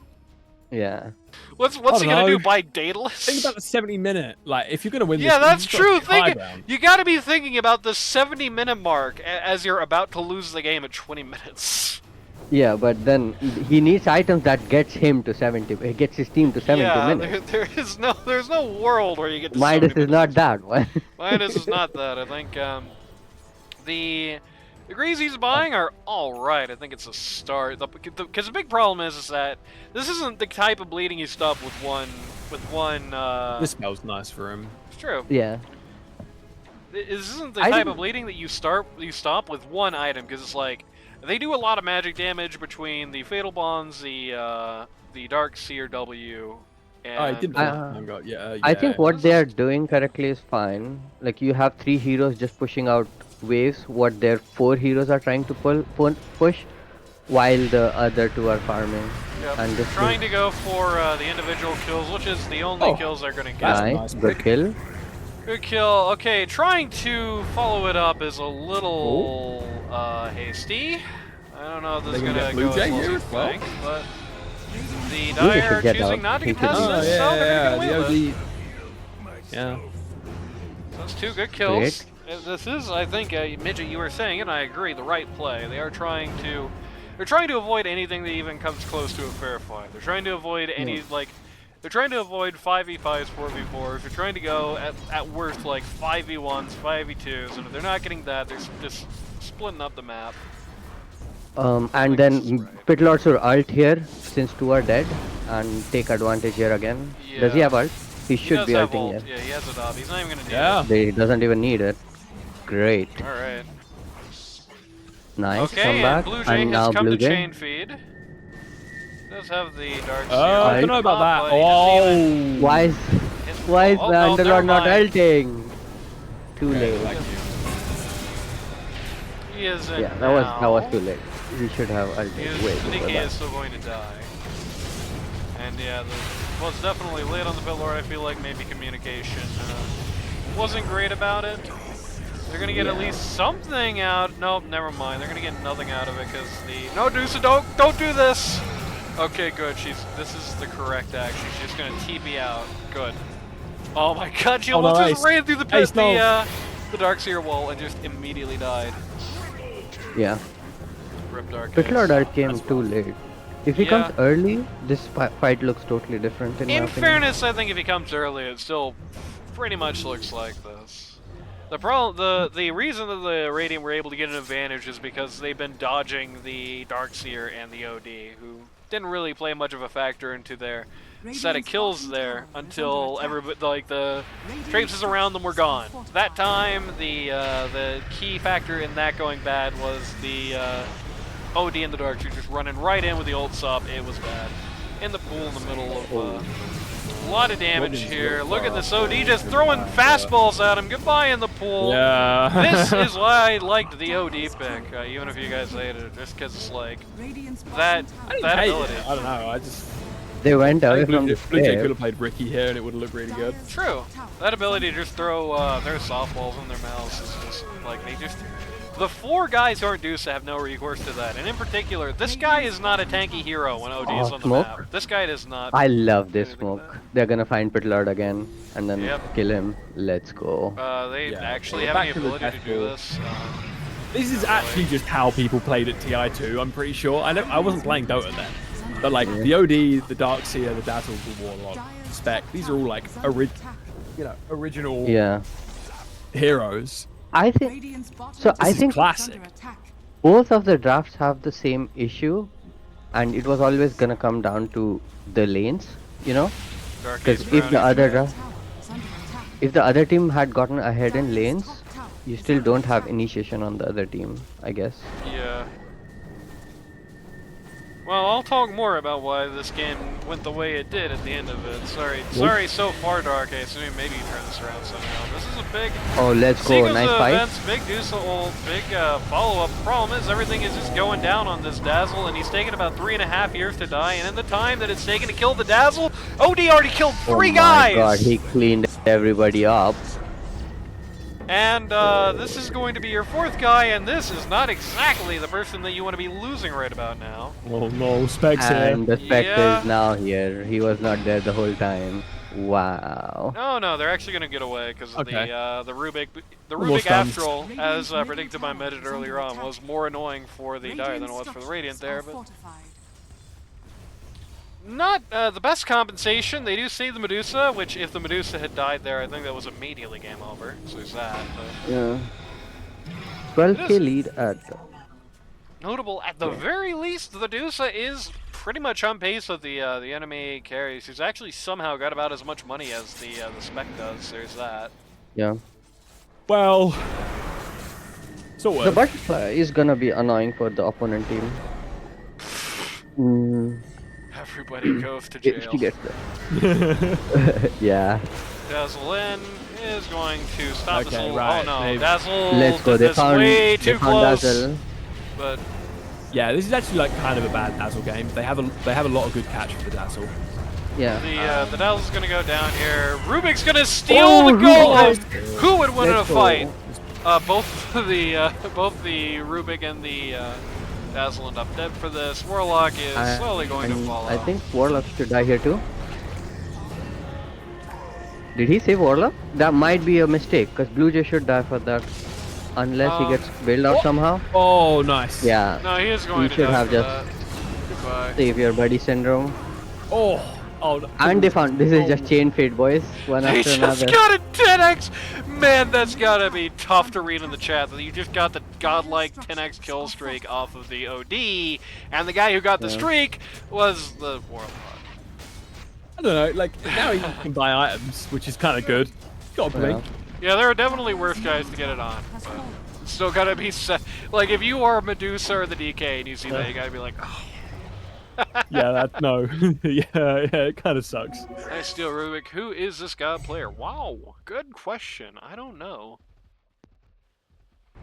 Yeah. What's I he don't going to do? know. Buy Daedalus? Think about the 70-minute. Like, if you're gonna win Yeah, this, that's you've got to true. pick high Think ground. you got to be thinking about the 70-minute mark as you're about to lose the game at 20 minutes. Yeah, but then he needs items that gets him to 70. It gets his team to 70 Yeah, minutes. there's no world where you get to Midas 70 is not minutes. that one. Midas is not that. I think the grease he's buying are all right. I think it's a start. Because the big problem is that this isn't the type of bleeding you stop with one. This spell's nice for him. It's true. Yeah. This isn't the I type didn't- of bleeding that you stop with one item, because it's like they do a lot of magic damage between the Fatal Bonds, the Dark Seer W, and I didn't. I think what they are doing correctly is fine. Like, you have 3 heroes just pushing out waves, what their 4 heroes are trying to push, while the other 2 are farming. Yep. And this Trying is to go for the individual kills, which is the only kills they're gonna get. nice. Good kill. Good kill. Okay, trying to follow it up is a little hasty. I don't know if this is They gonna gonna get go Blue Jay as well as here you as well? think, but the should Dire are get choosing out. not to He contest should this, get so they're gonna the win it. OD. Yeah. So that's 2 good kills. This is, I think, Midget, you were saying, and I agree, the right play. They're trying to avoid anything that even comes close to a fair fight. They're trying to avoid they're trying to avoid 5v5s, 4v4s. They're trying to go at worst like 5v1s, 5v2s, and if they're not getting that, they're just splitting up the map. And then Pitlords will ult here since 2 are dead and take advantage here again. Does he Yeah. have ult? He should does be have ulting ult. here. Yeah, he has a dub. He's not even gonna need Yeah. He doesn't even need it. Great. it. All right. Nice Okay, comeback. and Blue Jay And has now come Blue to Jay. chain feed. Does have the Dark Seer. I don't know about that. but he doesn't even- Oh. Why is Oh, the no, Underlord never not mind. ulting? Too Okay, late. thank you. He isn't. Yeah, that was now. too late. He should have He ulted is, way I think before he that. is still going to die. And yeah, well, it's definitely late on the Pitlord. I feel like maybe communication wasn't great about it. They're gonna get at least something out. Nope, never mind. They're gonna get nothing out of it because no, Deuce, don't do this. Okay, good. This is the correct action. She's just gonna TP out. Good. Oh my God, she almost just ran through the Darkseer wall and just immediately died. Yeah. Rip Dark. Pitlord ult came too late. If he comes Yeah. early, this fight looks totally different in my In opinion. fairness, I think if he comes early, it still pretty much looks like this. The reason that the Radiant were able to get an advantage is because they've been dodging the Darkseer and the OD, who didn't really play much of a factor into their set of kills there until everybody, like the traipses around them were gone. That time, the key factor in that going bad was the OD and the Darkseer just running right in with the ult sub. It was bad. In the pool in the middle of a lot of damage here. Look at this OD just throwing fastballs at him. Goodbye in the pool. Yeah. This is why I liked the OD pick, even if you guys hated it, just because it's like that ability. I don't know. I just. They went away from the Blue Jay could stairs. have played Ricky here and it would have looked really good. True. That ability to just throw their softballs in their mouths is just like the 4 guys who aren't Deuce have no recourse to that. And in particular, this guy is not a tanky hero when OD is on the Smoke? map. This guy does not. I love this anything smoke. like that. They're gonna find Pitlord again and then kill him. Let's go. They Yeah. actually Well, have the back to the ability to do death this. This is actually just how people played at TI2, I'm pretty sure. I wasn't playing Dota then. But like the OD, the Darkseer, the Dazzle, the Warlock, Spec, these are all like original heroes. I think so. I think classic. both of the drafts have the same issue, and it was always gonna come down to the lanes, you know. Because if the other team had gotten ahead in lanes, you still don't have initiation on the other team, I guess. Yeah. Well, I'll talk more about why this game went the way it did at the end of it. Sorry so far, Dark Ace. I mean, maybe you turn this around somehow. This is a big Oh, let's go! sequence Nice of fight. events, big Deuce ult, big follow-up. Problem is, everything is just going down on this Dazzle, and he's taken about 3.5 years to die. And in the time that it's taken to kill the Dazzle, OD already killed 3 guys. Oh my God, he cleaned everybody up. And this is going to be your fourth guy, and this is not exactly the person that you want to be losing right about now. Oh no, Specs And here. the Spectre Yeah. is now here. He was not there the whole time. Wow. No, they're actually going to get away because of Okay. the Rubik. The One more Rubik stuns. Astral, as predicted by Medit earlier on, was more annoying for the Dire than it was for the Radiant there, but not the best compensation. They do save the Medusa, which if the Medusa had died there, I think that was immediately game over. So there's that. But Yeah. 12k is- lead at. notable, at the very least, the Medusa is pretty much on pace with the enemy carries. He's actually somehow got about as much money as the Spec does. There's that. Yeah. Well, sort The of. butterfly is gonna be annoying for the opponent team. Mm, Everybody goes to if jail. she gets there. Yeah. Dazzle is going to stop this Okay, little. right, Oh no, they've- Dazzle Let's go. did They this found, way they too found close. Dazzle. But Yeah, this is actually like kind of a bad Dazzle game. They have a lot of good catch for the Dazzle. Yeah. the Dazzle's gonna go down here. Rubik's gonna steal Oh, the golem. Rubik. Who would win in a Let's go. fight? Both the Rubik and the Dazzle end up dead for this. Warlock is slowly going to fall I off. think Warlock should die here too. Did he save Warlock? That might be a mistake, because Blue Jay should die for that. Unless he gets bailed out somehow. Oh, nice. Yeah. No, he is going You to should die have for just that. Goodbye. save your buddy syndrome. Oh. Oh. And they found this is just chain fate, boys. One They after just another. got a 10x! Man, that's gotta be tough to read in the chat that you just got the godlike 10x kill streak off of the OD, and the guy who got the Yeah. streak was the Warlock. I don't know. Like now you can buy items, which is kind of good. Got to blink. Yeah, there are definitely worse guys to get it on, but still gotta be set. Like, if you are Medusa or the DK and you see that, you gotta be like, oh. Yeah, that no. yeah, it kind of sucks. Nice steal, Rubik. Who is this god player? Wow, good question. I don't know.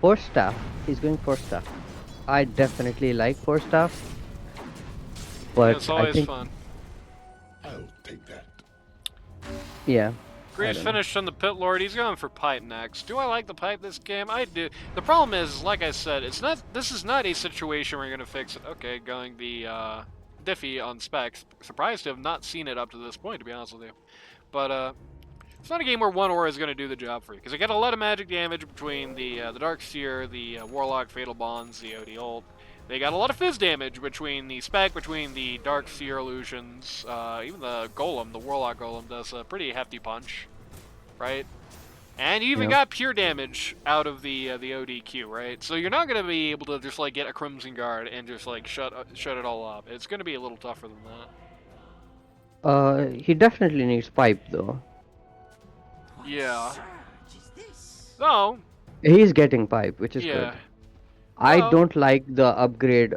Force staff. He's going force staff. I definitely like force staff. But It's I always think, fun. I'll take that. yeah. Greaves finished on the Pit Lord. He's going for pipe next. Do I like the pipe this game? I do. The problem is, like I said, it's not. This is not a situation where you're gonna fix it. Okay, going the Diffie on specs. Surprised to have not seen it up to this point, to be honest with you. But it's not a game where one aura is gonna do the job for you, because I get a lot of magic damage between the Dark Seer, the Warlock, Fatal Bonds, the OD ult. They got a lot of fizz damage between the spec, between the Dark Seer illusions, even the Golem, the Warlock Golem does a pretty hefty punch, right? And you even got pure damage out of the ODQ, right? So you're not gonna be able to just like get a Crimson Guard and just like shut it all up. It's gonna be a little tougher than that. He definitely needs pipe though. Yeah. No. He's getting pipe, which is Yeah. good. I Well- don't like the upgrade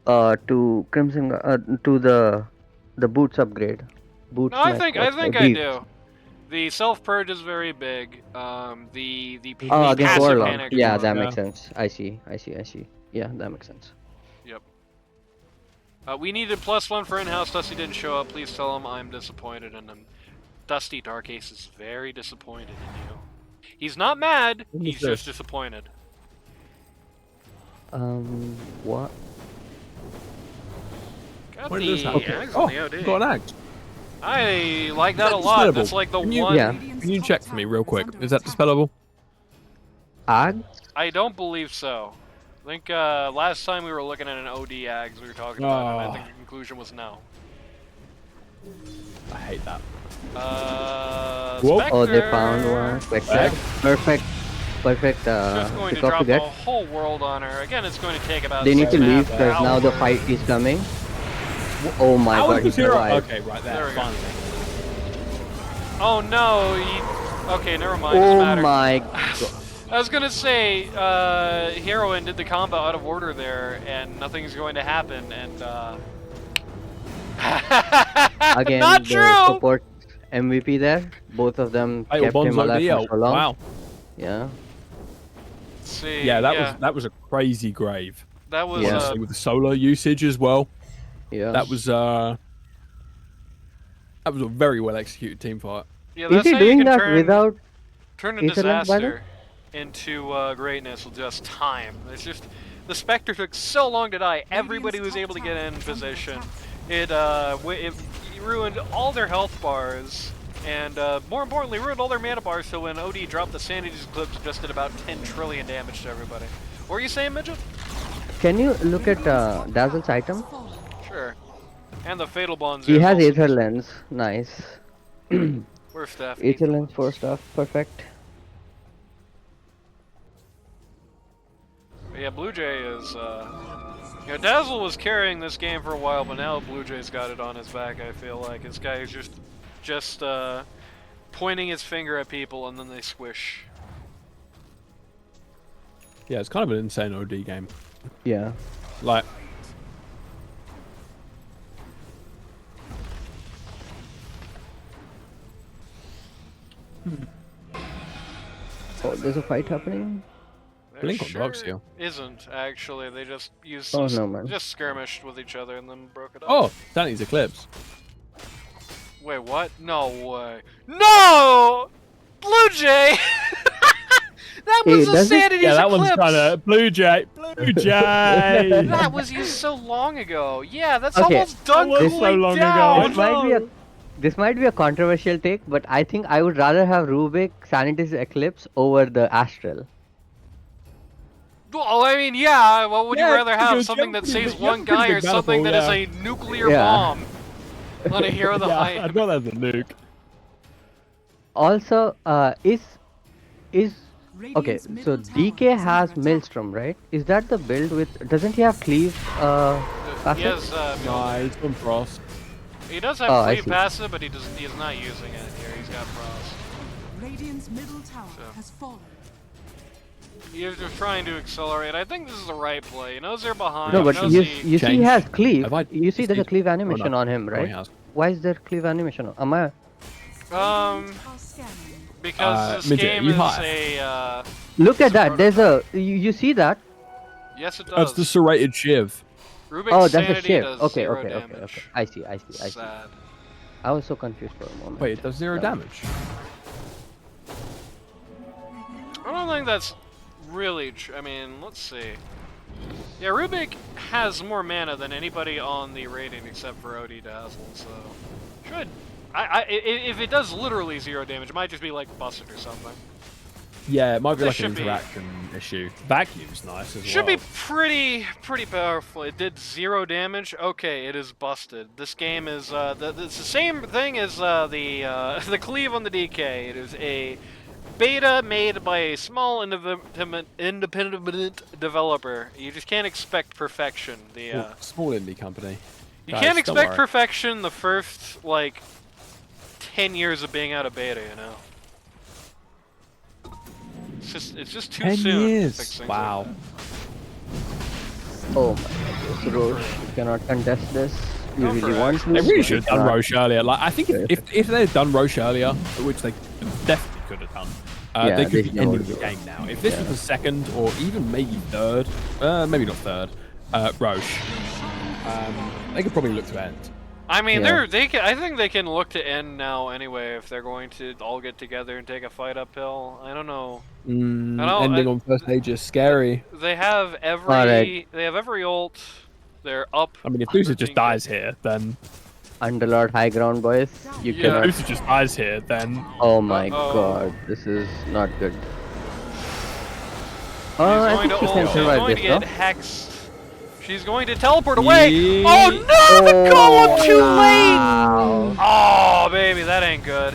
to Crimson to the boots upgrade. Boots. No, I like think what, I beads. do. The self purge is very big. The Oh, against passive Warlock. panic. Yeah, that Yeah. makes sense. I see. Yeah, that makes sense. Yep. We needed +1 for in-house. Dusty didn't show up. Please tell him I'm disappointed in him. Dusty Dark Ace is very disappointed in you. He's not mad. Who's He's this? just disappointed. What? Got Where the did this happen? axe Oh, on the OD. got an axe. I like that Is a that lot. dispellable? That's like the Can you- one. Yeah. Can you check for me real quick? Is that dispellable? Ag? I don't believe so. I think last time we were looking at an OD ags, we were talking about it, and I think the conclusion was no. I hate that. Oh, Whoa. they Spectre. found one. Spec. Perfect. Just going to Pick up drop to a get. whole world on her. Again, it's going to take about They need to 6.5 leave because now the hours. fight is coming. Oh my How god, is he the hero? survived. Okay, right There there. we go. Finally. Oh no! Okay, never mind. Oh Doesn't matter. my god. I was gonna say, Heroine did the combo out of order there, and nothing's going to happen, and Again, not the true. support MVP there. Both of them Fatal kept Bonds him alive ODL. for so long. Wow. Yeah. Let's see. Yeah, that was a crazy grave. that was Yeah. Honestly, with the solar usage as well. Yeah. That was a very well executed team fight. yeah. Is That's he how you doing can that turn without? turn a Ethernet, by the way? disaster into greatness with just time. It's just the Spectre took so long to die. Everybody was able to get in position. It ruined all their health bars, and more importantly, ruined all their mana bars. So when OD dropped the Sanity Eclipse, it just did about 10 trillion damage to everybody. What were you saying, Midget? Can you look at Dazzle's item? Sure. And the Fatal Bonds. He has Aether Lens. Nice. Where's Staff? Aether Lens 4 stuff. Perfect. But yeah, Blue Jay is, you know, Dazzle was carrying this game for a while, but now Blue Jay's got it on his back, I feel like. This guy is just pointing his finger at people and then they squish. Yeah, it's kind of an insane OD game. Yeah. Like, Oh, there's a fight happening. Blink on Dogs here. Isn't actually. They just used just skirmished with each other and then broke it up. Oh, Sanity's Eclipse. Wait, what? No way. No! Blue Jay! That was a Sanity's Yeah, that Eclipse! one's kind of Blue Jay. Blue Jay! That was used so long ago. Yeah, that's Okay. almost done That was so cooling long down. ago. This might be a controversial take, but I think I would rather have Rubik Sanity's Eclipse over the Astral. Well, I mean, yeah, what would you Yeah, rather have? because Something you that have saves pretty big- one guy or pretty big something that battle, is a nuclear Yeah. bomb on a hero of the Yeah, height? I'd rather have the nuke. Also, is okay? Radiant's So middle tower DK is has under attack. Maelstrom, right? Is that the build with? Doesn't he have Cleave? He Passive? has, Nah, he's on Frost. he does have Oh, I Cleave see. passive, but he's not using it here. He's got Frost. Radiant's middle tower So. has fallen. He's just trying to accelerate. I think this is the right play. He knows they're behind. No, he but knows you he- see he has Cleave. Have I- You see is there's a it- Cleave oh, animation no. on him, Oh, he right? has. Why is there Cleave animation on? Am I? Um, Radiant are scanning. because this Midget, game you is high. Look at It's a that. There's a. You see that? Yes, it That's does. the serrated shiv. Rubik's Oh, that's a Sanity shift. does Okay, zero okay, okay, damage. okay. I see. Sad. I was so confused for a moment. Wait, it does 0 damage. I don't think that's really I mean, let's see. Yeah, Rubik has more mana than anybody on the rating except for OD Dazzle, so should. If it does literally 0 damage, it might just be like busted or something. Yeah, it might be This like an should be- interaction issue. Vacuum's nice as Should well. be pretty powerful. It did 0 damage. Okay, it is busted. This game is it's the same thing as the Cleave on the DK. It is a beta made by a small independent developer. You just can't expect perfection. Small indie company. You Guys, can't don't expect worry. perfection the first like 10 years of being out of beta. You know. It's just too 10 soon. to years. fix things Wow. Like that. Oh my goodness, Roche, you cannot contest this. You Go for really it. want to? They really but should you have done cannot. Roche earlier. Like, I think Yeah. if they had done Roche earlier, which they definitely could have done, Yeah, they they could be should ending have the done. game now. If this was the second or even maybe third, maybe not third, Roche, they could probably look to end. I mean, Yeah. I think they can look to end now anyway if they're going to all get together and take a fight uphill. I don't know. Ending on first stage is scary. They have Alright. every ult. They're up. I mean, if Booster just 13K. dies here, then Underlord high ground, boys. You Yeah. if cannot. Booster just dies here, then Oh my Uh-oh. god, this is not good. She's I going think to she ult. can She's survive going this, to no? get hexed. She's going to teleport away. Yeah. Oh no! The golem too late. Wow. Oh baby, that ain't good.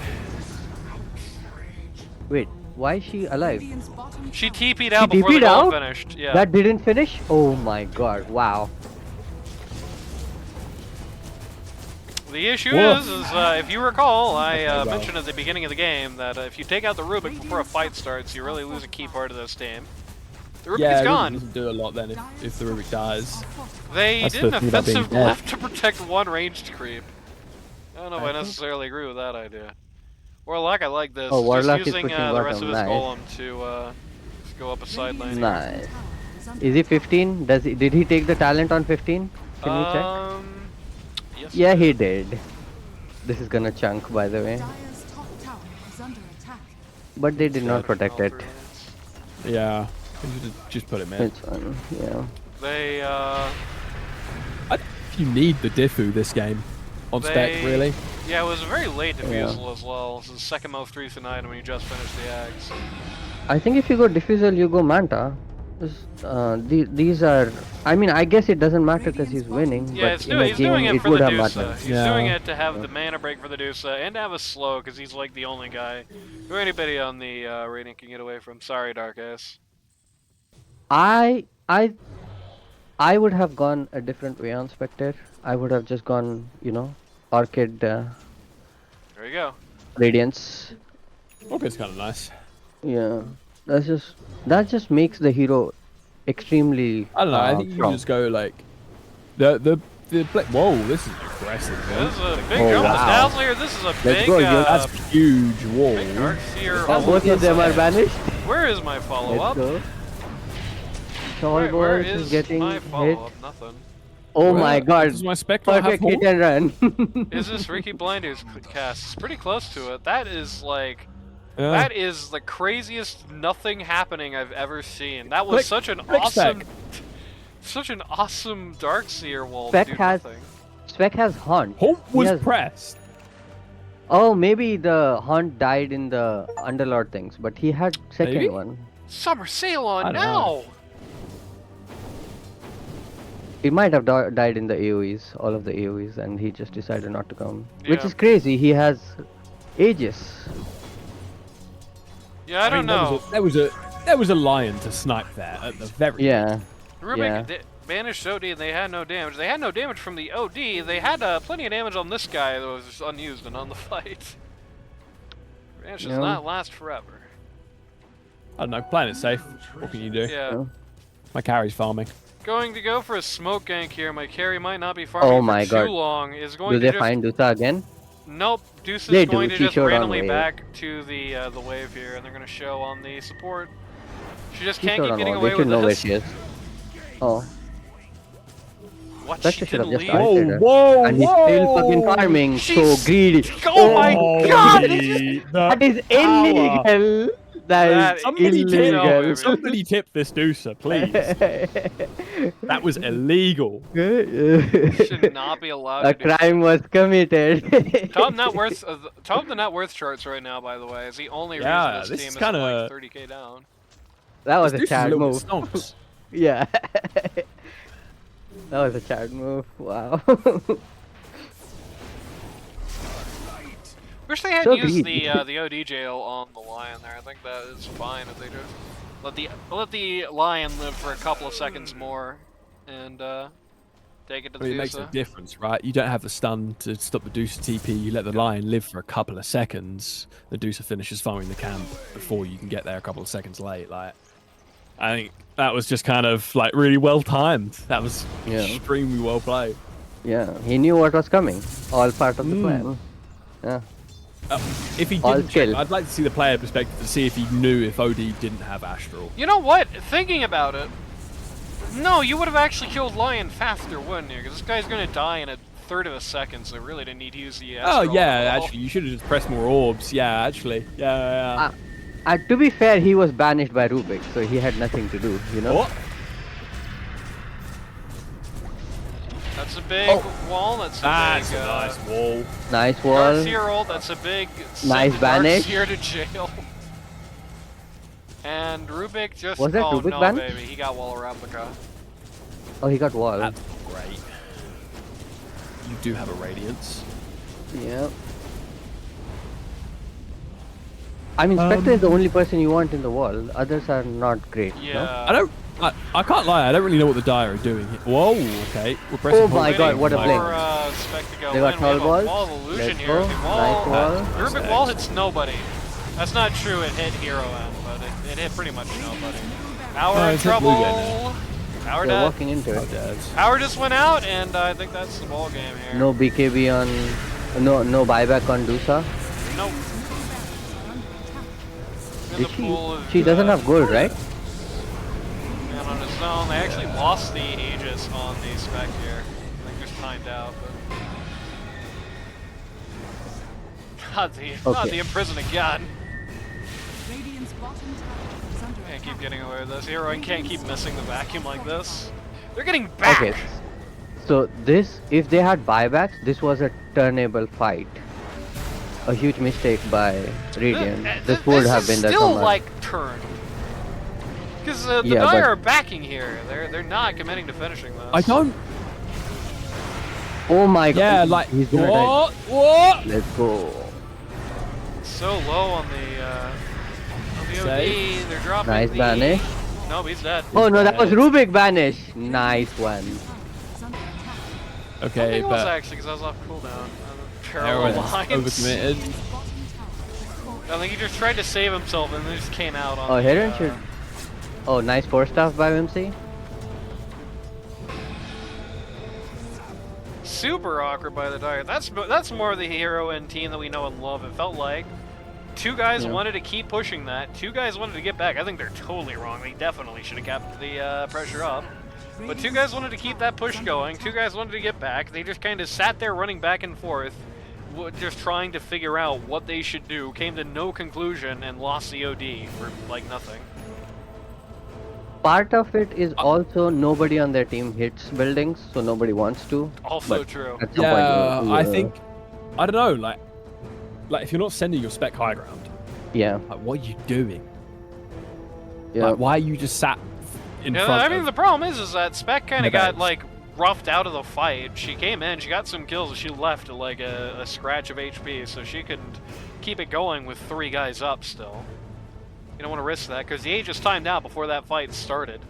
Wait, why is she alive? Radiant's bottom She tower TP'd out before TP'd the golem out? finished. Yeah. That didn't finish? Oh my god, wow. The issue Woof. is if you recall, I well. mentioned at the beginning of the game that if you take out the Rubik before a fight starts, you really lose a key part of this team. The Rubik yeah, is it gone. doesn't do a lot then if the Rubik dies. are fortified. They That's did an the thing about being offensive dead. left to protect one ranged creep. I don't know if I I think- necessarily agree with that idea. Warlock, I like this. Oh, Warlock Just is using pushing the rest of bottom, his nice. golem to just go up a side lane. Radiant's Nice. bottom tower is under Is he attack. 15? Did he take the talent on 15? Can we check? Yes. Yeah, he did. This is gonna chunk, by the way. Dire's top tower is under attack. But they did not protect All it. 3 minutes. Yeah. You should just put him in. It's fine. Yeah. They, I don't know if you need the Diffu this game on spec, really. Yeah, it was a very late defusal as well. This is the second most recent item when you just finished the eggs. I think if you go diffusal, you go Manta. These are. I mean, I guess it doesn't matter because he's winning. Yeah, but in a he's game, doing it it for would the have Dusa. mattered. He's doing it to have the mana break for the Dusa and to have a slow because he's like the only guy who anybody on the rating can get away from. Sorry, Dark Ace. I would have gone a different way on Spectre. I would have just gone, Arcade There you go. Radiance. Okay, it's kind of nice. Yeah, that just makes the hero extremely. I don't know. I think you strong. just go like whoa, this is aggressive. Man. This is a big Oh, jump with wow. Dazzler. This is a Let's big, go, That's a huge wall. big Dark Seer. Both of them are banished. Where is my follow-up? Let's go. Where Tallballz is is getting my hit. follow-up? Nothing. Oh Well, my god. Does my spec not have Perfect hit hold? and run. Is this Ricky Blinder's cast? It's pretty close to it. That is like... Yeah. That is the craziest nothing happening I've ever seen. That was Click- such an click awesome... spec. Such an awesome Darkseer wall Spec to do has- nothing. Spec has Haunt. Haunt He was has- pressed. Oh, maybe the Haunt died in the Underlord things, but he had second Maybe? one. Summer Sail I on don't now! know. He might have died in the AoEs, all of the AoEs, and he just decided not to come. Which Yeah. is crazy. He has Aegis. Yeah, I don't know. There was a lion to snipe there at the very. Yeah. Rubik Yeah. banished OD and they had no damage. They had no damage from the OD. They had plenty of damage on this guy that was just unused and on the fight. Ranch does Yeah. not last forever. I don't know. Playing it safe. What can you do? Yeah. Yeah. My carry's farming. Going to go for a smoke gank here. My carry might not be farming Oh my for god. too long. Is going Do to they just... find Dusa again? Nope. Deuce They is going do. to She just showed on randomly wave. back to the wave here, and they're going to show on the support. She just She can't showed keep on getting all. away They with should know where this. she is. Oh. What? That She should have didn't just leave? ulted her. whoa, And he's still fucking farming. She's- So greedy. Oh my god! That is illegal. That is Somebody illegal. Somebody tip this Dusa, please. That was illegal. Should not be allowed A to do crime was committed. Top net worth, top of the net worth charts right now, by the way, is the only Yeah, reason this this team is is kinda- like 30k down. That was This a Dusa's Chad little move. bit stonks. Yeah. That was a Chad move. Wow. Wish they had So used greedy. the OD jail on the lion there. I think that is fine if they just let the lion live for a couple of seconds more and take it to I mean, the it makes Dusa. a difference, right? You don't have the stun to stop the Dusa TP. You let the lion live for a couple of seconds. The Dusa finishes farming the camp before you can get there a couple of seconds late. Like, I think that was just kind of like really well timed. That was Yeah. extremely well played. Yeah, he knew what was coming. All part of the plan. Yeah. If he All didn't, check, skill. I'd like to see the player perspective to see if he knew if OD didn't have Astral. You know what? Thinking about it, no, you would have actually killed lion faster, wouldn't you? Because this guy's gonna die in a third of a second, so really didn't need to use the Oh Astral yeah, at all. actually, you should have just pressed more orbs. Yeah, actually, yeah. To be fair, he was banished by Rubik, so he had nothing to do, you know? Oh, That's a big wall. That's a that's big. a nice wall. Nice wall. Darkseer ult. That's a big. Nice banish. Darkseer to jail. And Rubik just. Was that oh Rubik no, banished? baby, he got wall replica. Oh, he got wall. That's great. You do have a radiance. Yeah. I mean, Spectre is the only person you want in the wall. Others are not great. Yeah. I can't lie. I don't really know what the Dire are doing here. Whoa, okay. We're pressing Oh my hold. god, what a for, blink. Spec to go They got in. We have a Tallballz. wall of illusion Let's here. go. The Nice wall. Rubik wall hits nobody. That's not true. It hit Hero M, but it hit pretty much nobody. Power Oh, in it's hit Blue guy trouble. Power They're dead. walking into it. Power just went out, and I think that's the ball game here. No BKB on. No buyback on Dusa. Nope. In the Is pool of, she doesn't have gold, right? And on his own, they actually lost the Aegis on the spec here. I think just timed out, but not the Okay. imprison again. Radiant's bottom tower is under And can't keep getting away with this. Heroine can't keep missing the vacuum like this. They're getting back! Okay. So this, if they had buybacks, this was a turnable fight. A huge mistake by Radiant. This would have been the still comeback. like turned. Because the Yeah, Dire but- are backing here. They're not committing to finishing this. I don't. Oh my god. Yeah, like he's gonna die. what? What? Let's go. So low on the OD. Safe. They're dropping Nice the... banish. Nope, he's dead. Oh no, that was Rubik banish. Nice one. I Okay, think it was but actually because I was off cooldown. Parallel everyone's lines. overcommitted. I think he just tried to save himself and then just came out on Oh, the, Heron should. Oh, nice force staff by MC. Super awkward by the Dire. That's more of the hero and team that we know and love. It felt like two guys Yeah. wanted to keep pushing that. Two guys wanted to get back. I think they're totally wrong. They definitely should have kept the pressure up. But two guys wanted to keep that push going. Two guys wanted to get back. They just kind of sat there running back and forth, just trying to figure out what they should do. Came to no conclusion and lost the OD for like nothing. Part of it is also nobody on their team hits buildings, so nobody wants to. Also But true. At some Yeah, point, I think. I don't know. Like if you're not sending your spec high ground, Yeah. like what are you doing? Yeah. Like why are you just sat in Yeah, front? I mean, of the problem is that Spec kind the of got base? like roughed out of the fight. She came in, she got some kills, and she left at like a scratch of HP, so she couldn't keep it going with 3 guys up still. You don't want to risk that because the Aegis timed out before that fight started.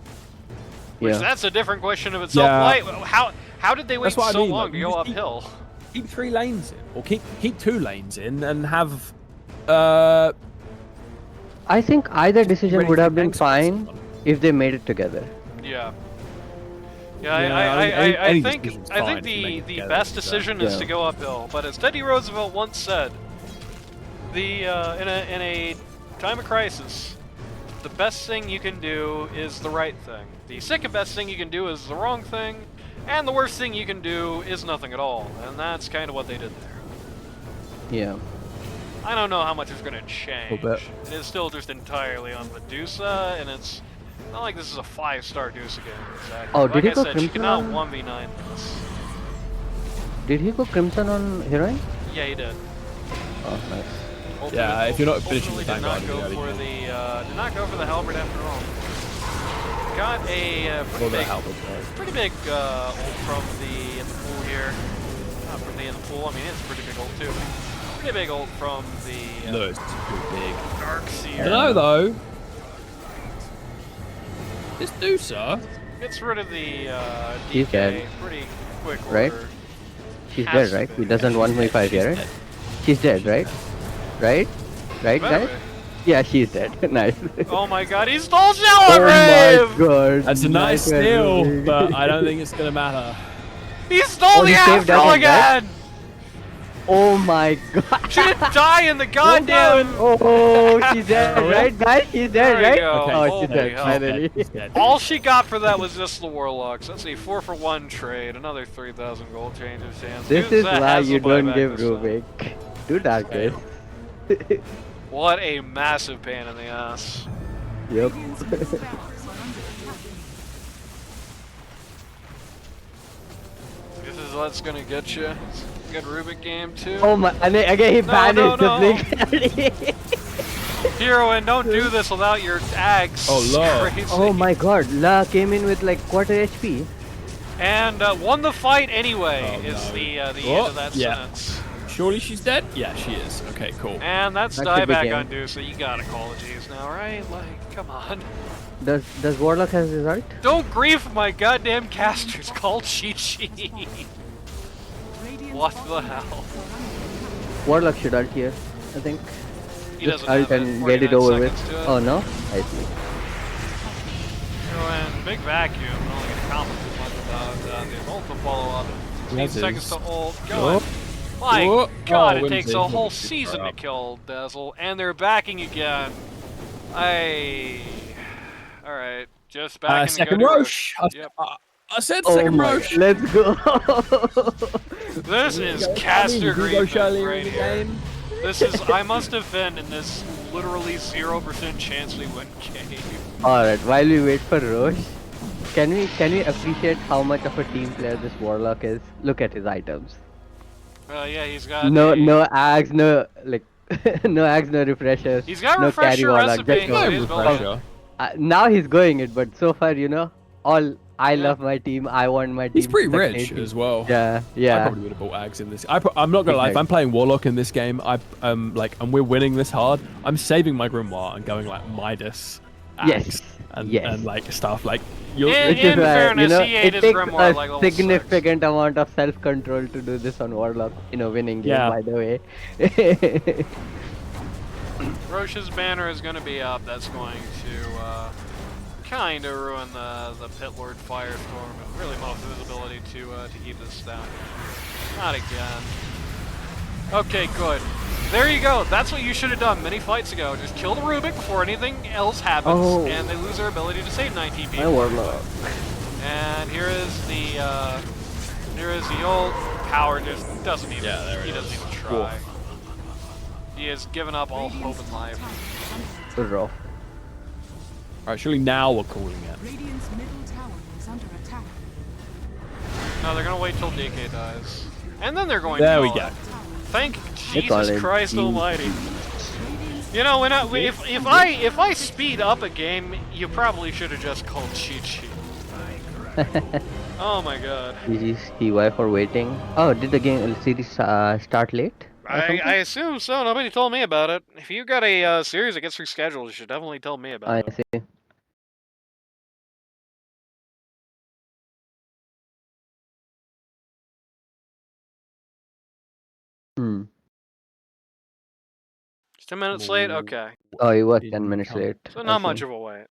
Which Yeah. that's a different question of itself. Yeah. Why? How did they wait That's what I so mean, long like, to you go just uphill? keep 3 lanes in, or keep 2 lanes in, and have I think either decision ready would to have been tank fine someone. if they made it together. Yeah. Yeah, I any decision's think fine if you make it the together, best so, decision is yeah. to go uphill. But as Teddy Roosevelt once said, in a time of crisis, the best thing you can do is the right thing. The second best thing you can do is the wrong thing, and the worst thing you can do is nothing at all. And that's kind of what they did there. Yeah. I don't know how much is going to change. bit. It is still just entirely on Medusa, and it's not like this is a 5-star Medusa game. Exactly. Oh, like did he I go said, she Crimson cannot on- 1v9 this. Did he go Crimson on Heroine? Yeah, he did. Oh, nice. Yeah, if you're not finishing ultimately the did not Vanguard, go you for gotta did not go for the halberd after all. Got a pretty big ult from the in the pool here. Not from the in the pool. I mean, it's a pretty big ult too. Pretty big ult from the No, it's too big. Dark I Seer. don't know though. This Dusa. Gets rid of the She's DK dead. pretty quick order. Right? She's Has dead, right? to He be. doesn't want me 5 She's here, right? dead. She's dead, right? Right? Right, Better guys? Yeah, she's dead. Nice. be. Oh my god, he stole Shower Oh my Brave! god. That's a nice one, steal, Ruby. but I don't think it's gonna matter. He stole Oh, the he saved Astral that one, right? again! Oh my god. She didn't die in the goddamn... Oh, she's dead, right, guys? She's dead, There you right? go. Okay, Oh, Holy she's dead, hell. finally. He's dead. All she got for that was just the Warlocks. That's a 4-for-1 trade. Another 3,000 gold changes hands. This Dude, is that why has you a don't buyback give this time. Rubik. Do that, guys. What a massive pain in the ass. Yep. Radiant's middle barracks are under attack. This is what's gonna get you. Good Rubik game too. Oh my, and then again he banished no. the blink. Heroine, don't do this without your ags. Oh, Lord. Crazy. Oh my god, La came in with like quarter HP. And won the fight anyway. Oh, is no. the end Oh, of that yeah. sentence. Surely she's dead? Yeah, she is. Okay, cool. And that's That's a big dieback game. on Dusa. You gotta call it G's now, right? Like, come on. Does Warlock has his ult? Don't grief my goddamn casters called Chi-Chi. Radiant's What bottom the barracks hell? are under attack. Warlock should ult here, I think. He Just doesn't ult have and get it 49 over with. seconds to it. Oh no? I see. And big vacuum. I'm only gonna comment too much about the ult to follow up. 16 That seconds is- to ult. Going. Oh. My Oh. god, Oh, it takes Whimsy. a whole Whimsy season to crap. kill Dazzle, and they're backing again. Alright, just backing to Second go to Roche. Yep. I said Oh second my, Roche. let's go. This is I mean, caster you do go grief earlier right in the here. game. This is, I must defend in this literally 0% chance we win game. Alright, while we wait for Roche, can we appreciate how much of a team player this Warlock is? Look at his items. Yeah, he's got No axe, no like no axe, no refreshers. He's got no refresher carry Warlock. recipe. Just He go. is building it. Refresher. Now he's going it, but so far, I Yeah. love my team. I want my team. He's pretty to rich succeed. as well. Yeah, I yeah. probably would have bought Ags in this. I'm not gonna lie. If I'm playing Warlock in this game, and we're winning this hard, I'm saving my Grimoire and going like Midas, Ags, Yes. and like stuff like. In Which is why, fairness, he ate it his takes Grimoire a like level 6. significant amount of self-control to do this on Warlock in a winning game, Yeah. by the way. Roche's banner is going to be up. That's going to kind of ruin the Pit Lord Firestorm and really most of his ability to keep this down. Not again. Okay, good. There you go. That's what you should have done many fights ago. Just kill the Rubik before anything else happens, Oh. and they lose their ability to save 19 My people. Warlock. And here is the old power. Just doesn't even. Yeah, there it he doesn't is. even try. He has given up all hope in life. Rough. Alright, surely now we're calling it. Radiant's middle tower is under attack. No, they're gonna wait till DK dies, and then they're going. There to we call go. it. Thank They call Jesus it Christ G- Almighty. You know, if I speed up a game, you probably should have just called cheat sheet. Oh my God. GG's TY for waiting. Oh, did the game series start late? or I something? assume so. Nobody told me about it. If you got a series that gets rescheduled, you should definitely tell me about I it. see. Hmm. It's 10 minutes late. Okay, Oh, he was 10 In minutes count. late. so I not much see. of a wait.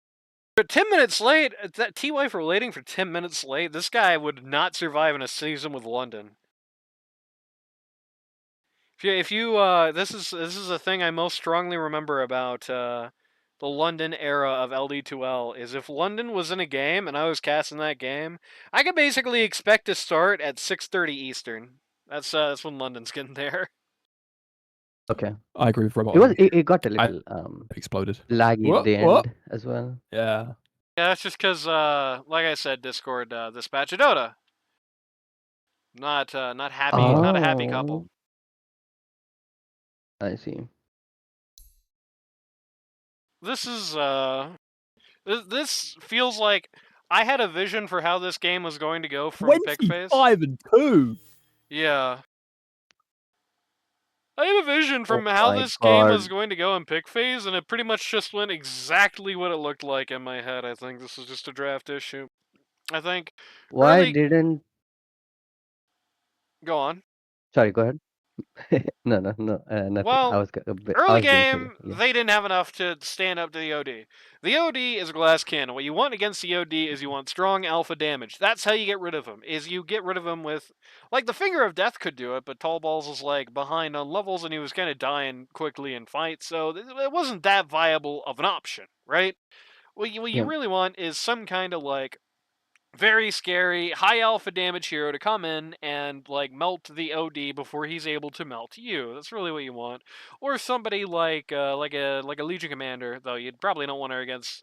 But 10 minutes late. That TY for waiting for 10 minutes late. This guy would not survive in a season with London. If you this is a thing I most strongly remember about the London era of LD2L is if London was in a game and I was casting that game, I could basically expect to start at 6:30 Eastern. That's when London's getting there. Okay. I agree with Robot. It got a little Exploded. laggy at What? the What? end as well. Yeah. Yeah, that's just because like I said, Discord dispatch a Dota. Not happy, not a happy couple. I see. This is this feels like I had a vision for how this game was going to go from pick phase. 25 and 2. Yeah. I had a vision from Oh how my this game was God. going to go in pick phase, and it pretty much just went exactly what it looked like in my head. I think this is just a draft issue. I think. Why early... didn't... Go on. Sorry, go ahead. No, nothing. Well, I was a bit... Early game, they didn't have enough to stand up to the OD. The OD is a glass cannon. What you want against the OD is you want strong alpha damage. That's how you get rid of him, is you get rid of him with... Like, the Finger of Death could do it, but Tallballz was, like, behind on levels, and he was kind of dying quickly in fights, so it wasn't that viable of an option, right? What you really want is some kind of, like, very scary, high alpha damage hero to come in and like melt the OD before he's able to melt you. That's really what you want. Or somebody like a Legion Commander, though you'd probably don't want her against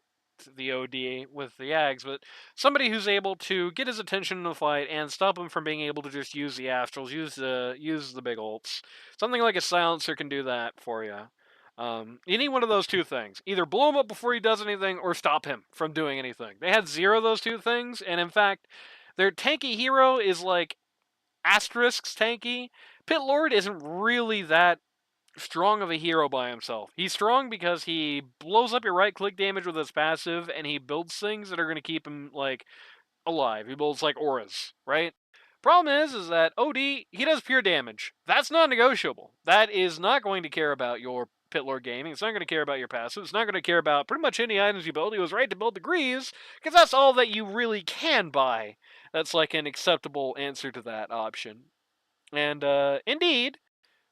the OD with the Ags, but somebody who's able to get his attention in the fight and stop him from being able to just use the Astrals, use the big ults. Something like a Silencer can do that for you. You need one of those two things. Either blow him up before he does anything, or stop him from doing anything. They had 0 of those two things, and in fact, their tanky hero is like asterisks tanky. Pit Lord isn't really that strong of a hero by himself. He's strong because he blows up your right-click damage with his passive, and he builds things that are going to keep him, like, alive. He builds, like, auras, right? Problem is that OD, he does pure damage. That's not negotiable. That is not going to care about your Pit Lord gaming. It's not going to care about your passive. It's not going to care about pretty much any items you build. He was right to build the Greaves, because that's all that you really can buy. That's like an acceptable answer to that option. And indeed,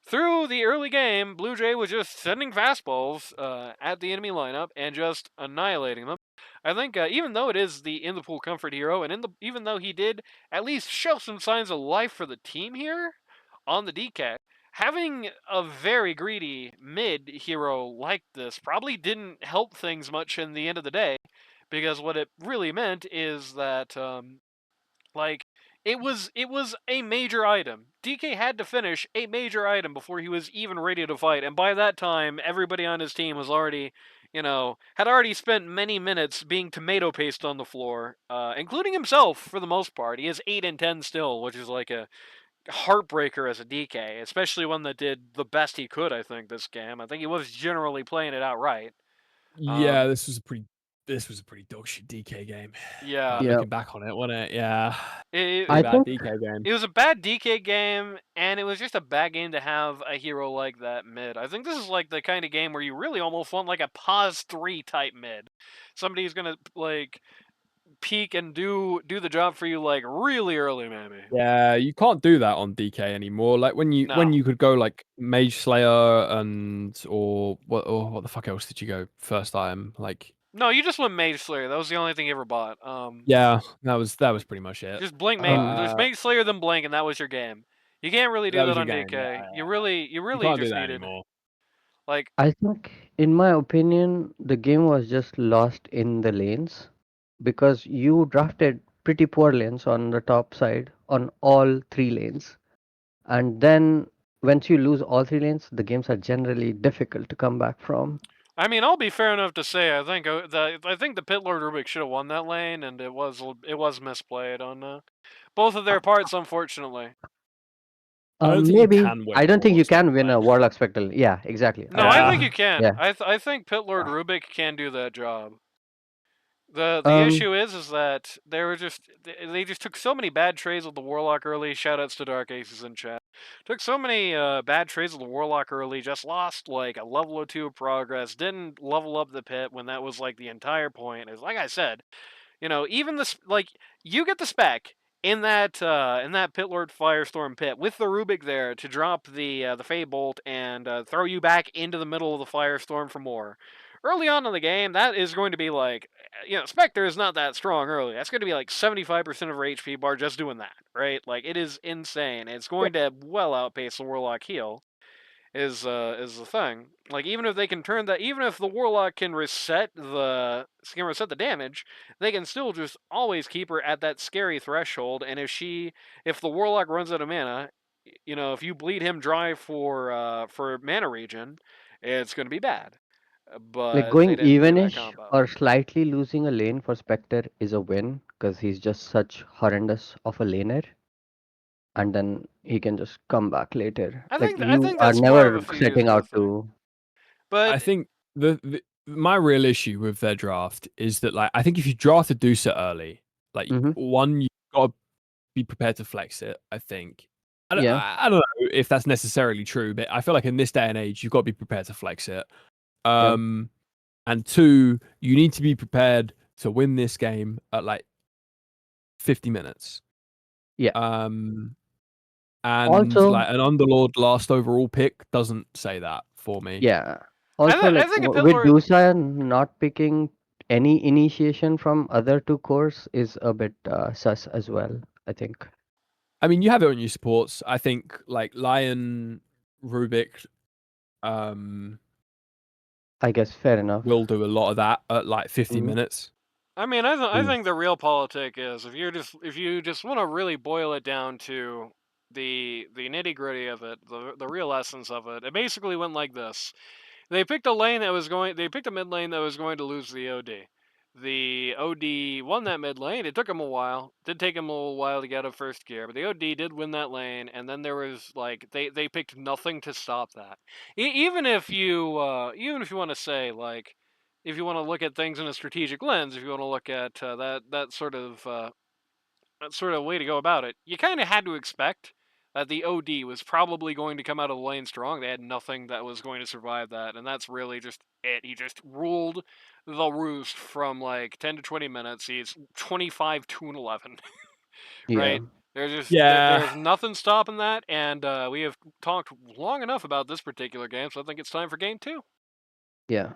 through the early game, Blue Jay was just sending fastballs at the enemy lineup and just annihilating them. I think even though it is the in the pool comfort hero, and even though he did at least show some signs of life for the team here on the DK, having a very greedy mid hero like this probably didn't help things much in the end of the day, because what it really meant is that like it was a major item. DK had to finish a major item before he was even ready to fight, and by that time everybody on his team was already, had already spent many minutes being tomato paste on the floor, including himself for the most part. He is 8 and 10 still, which is like a heartbreaker as a DK, especially one that did the best he could, I think, this game. I think he was generally playing it out right. Yeah, this was a pretty dog shit DK game. Yeah. Yeah. Looking back on it, wasn't it? Yeah. It, Pretty I bad think DK game. it was a bad DK game, and it was just a bad game to have a hero like that mid. I think this is like the kind of game where you really almost want like a pause 3 type mid. Somebody who's gonna like peek and do the job for you like really early, maybe. Yeah, you can't do that on DK anymore. Like when you No. could go like Mage Slayer or what the fuck else did you go first item? Like No, you just went Mage Slayer. That was the only thing you ever bought. yeah, that was pretty much it. Just blink um Just Mage Slayer then blink, and that was your game. You can't really do That that was your on game. DK. Yeah. You really You can't do just that needed anymore. like I think, in my opinion, the game was just lost in the lanes because you drafted pretty poor lanes on the top side on all 3 lanes, and then once you lose all 3 lanes, the games are generally difficult to come back from. I mean, I'll be fair enough to say I think the Pit Lord Rubik should have won that lane, and it was misplayed on both of their parts, unfortunately. I don't think you Maybe. can win I a don't think you Warlock can win Spectre a lane. Warlock Spectre. Yeah, exactly. No, I think Yeah. you can. Yeah. I think Pit Lord Rubik can do that job. The Um, issue is that they just took so many bad trades with the Warlock early. Shoutouts to Dark Aces in chat. Took so many bad trades with the Warlock early. Just lost like a level or 2 of progress. Didn't level up the pit when that was like the entire point. Is like I said, even this like you get the spec in that Pit Lord Firestorm pit with the Rubik there to drop the Fey Bolt and throw you back into the middle of the Firestorm for more. Early on in the game, that is going to be like, Spectre is not that strong early. That's going to be like 75% of her HP bar just doing that, right? Like, it is insane. It's going to well outpace the Warlock heal, is the thing. Like, even if they can turn that, even if the Warlock can reset the damage, they can still just always keep her at that scary threshold. And if the Warlock runs out of mana, if you bleed him dry for mana regen, it's going to be bad. like But they going didn't do that evenish combo. or slightly losing a lane for Spectre is a win because he's just such horrendous of a laner, and then he can just come back later. I Like think you are that's more of a never few years setting ago out thing. to. I But think my real issue with their draft is that like I think if you draft a Deucer early, like Mhm. one, you gotta be prepared to flex it. I think. Yeah. I don't know if that's necessarily true, but I feel like in this day and age, you've got to be prepared to flex it. And 2, you need to be prepared to win this game at like 50 minutes. Yeah. And Also, like an Underlord last overall pick doesn't say that for me. yeah. Also, I like think a Pit with Lord. Dusa not picking any initiation from other 2 cores is a bit sus as well, I think. I mean, you have it on your supports. I think like Lion, Rubik, I guess fair enough. will do a lot of that at like 50 Mhm. minutes. I mean, I think the real politic is if you just want to really boil it down to the nitty gritty of it, the real essence of it, it basically went like this. They picked a mid lane that was going to lose the OD. The OD won that mid lane. It took him a while. Did take him a little while to get out of first gear, but the OD did win that lane. And then there was like they picked nothing to stop that. Even if you want to say like, if you want to look at things in a strategic lens, if you want to look at that sort of way to go about it, you kind of had to expect that the OD was probably going to come out of the lane strong. They had nothing that was going to survive that, and that's really just it. He just ruled the roost from like 10 to 20 minutes. He's 25, 2 and 11. Yeah. Right? There's Yeah. nothing stopping that, and we have talked long enough about this particular game, so I think it's time for game 2. Yeah.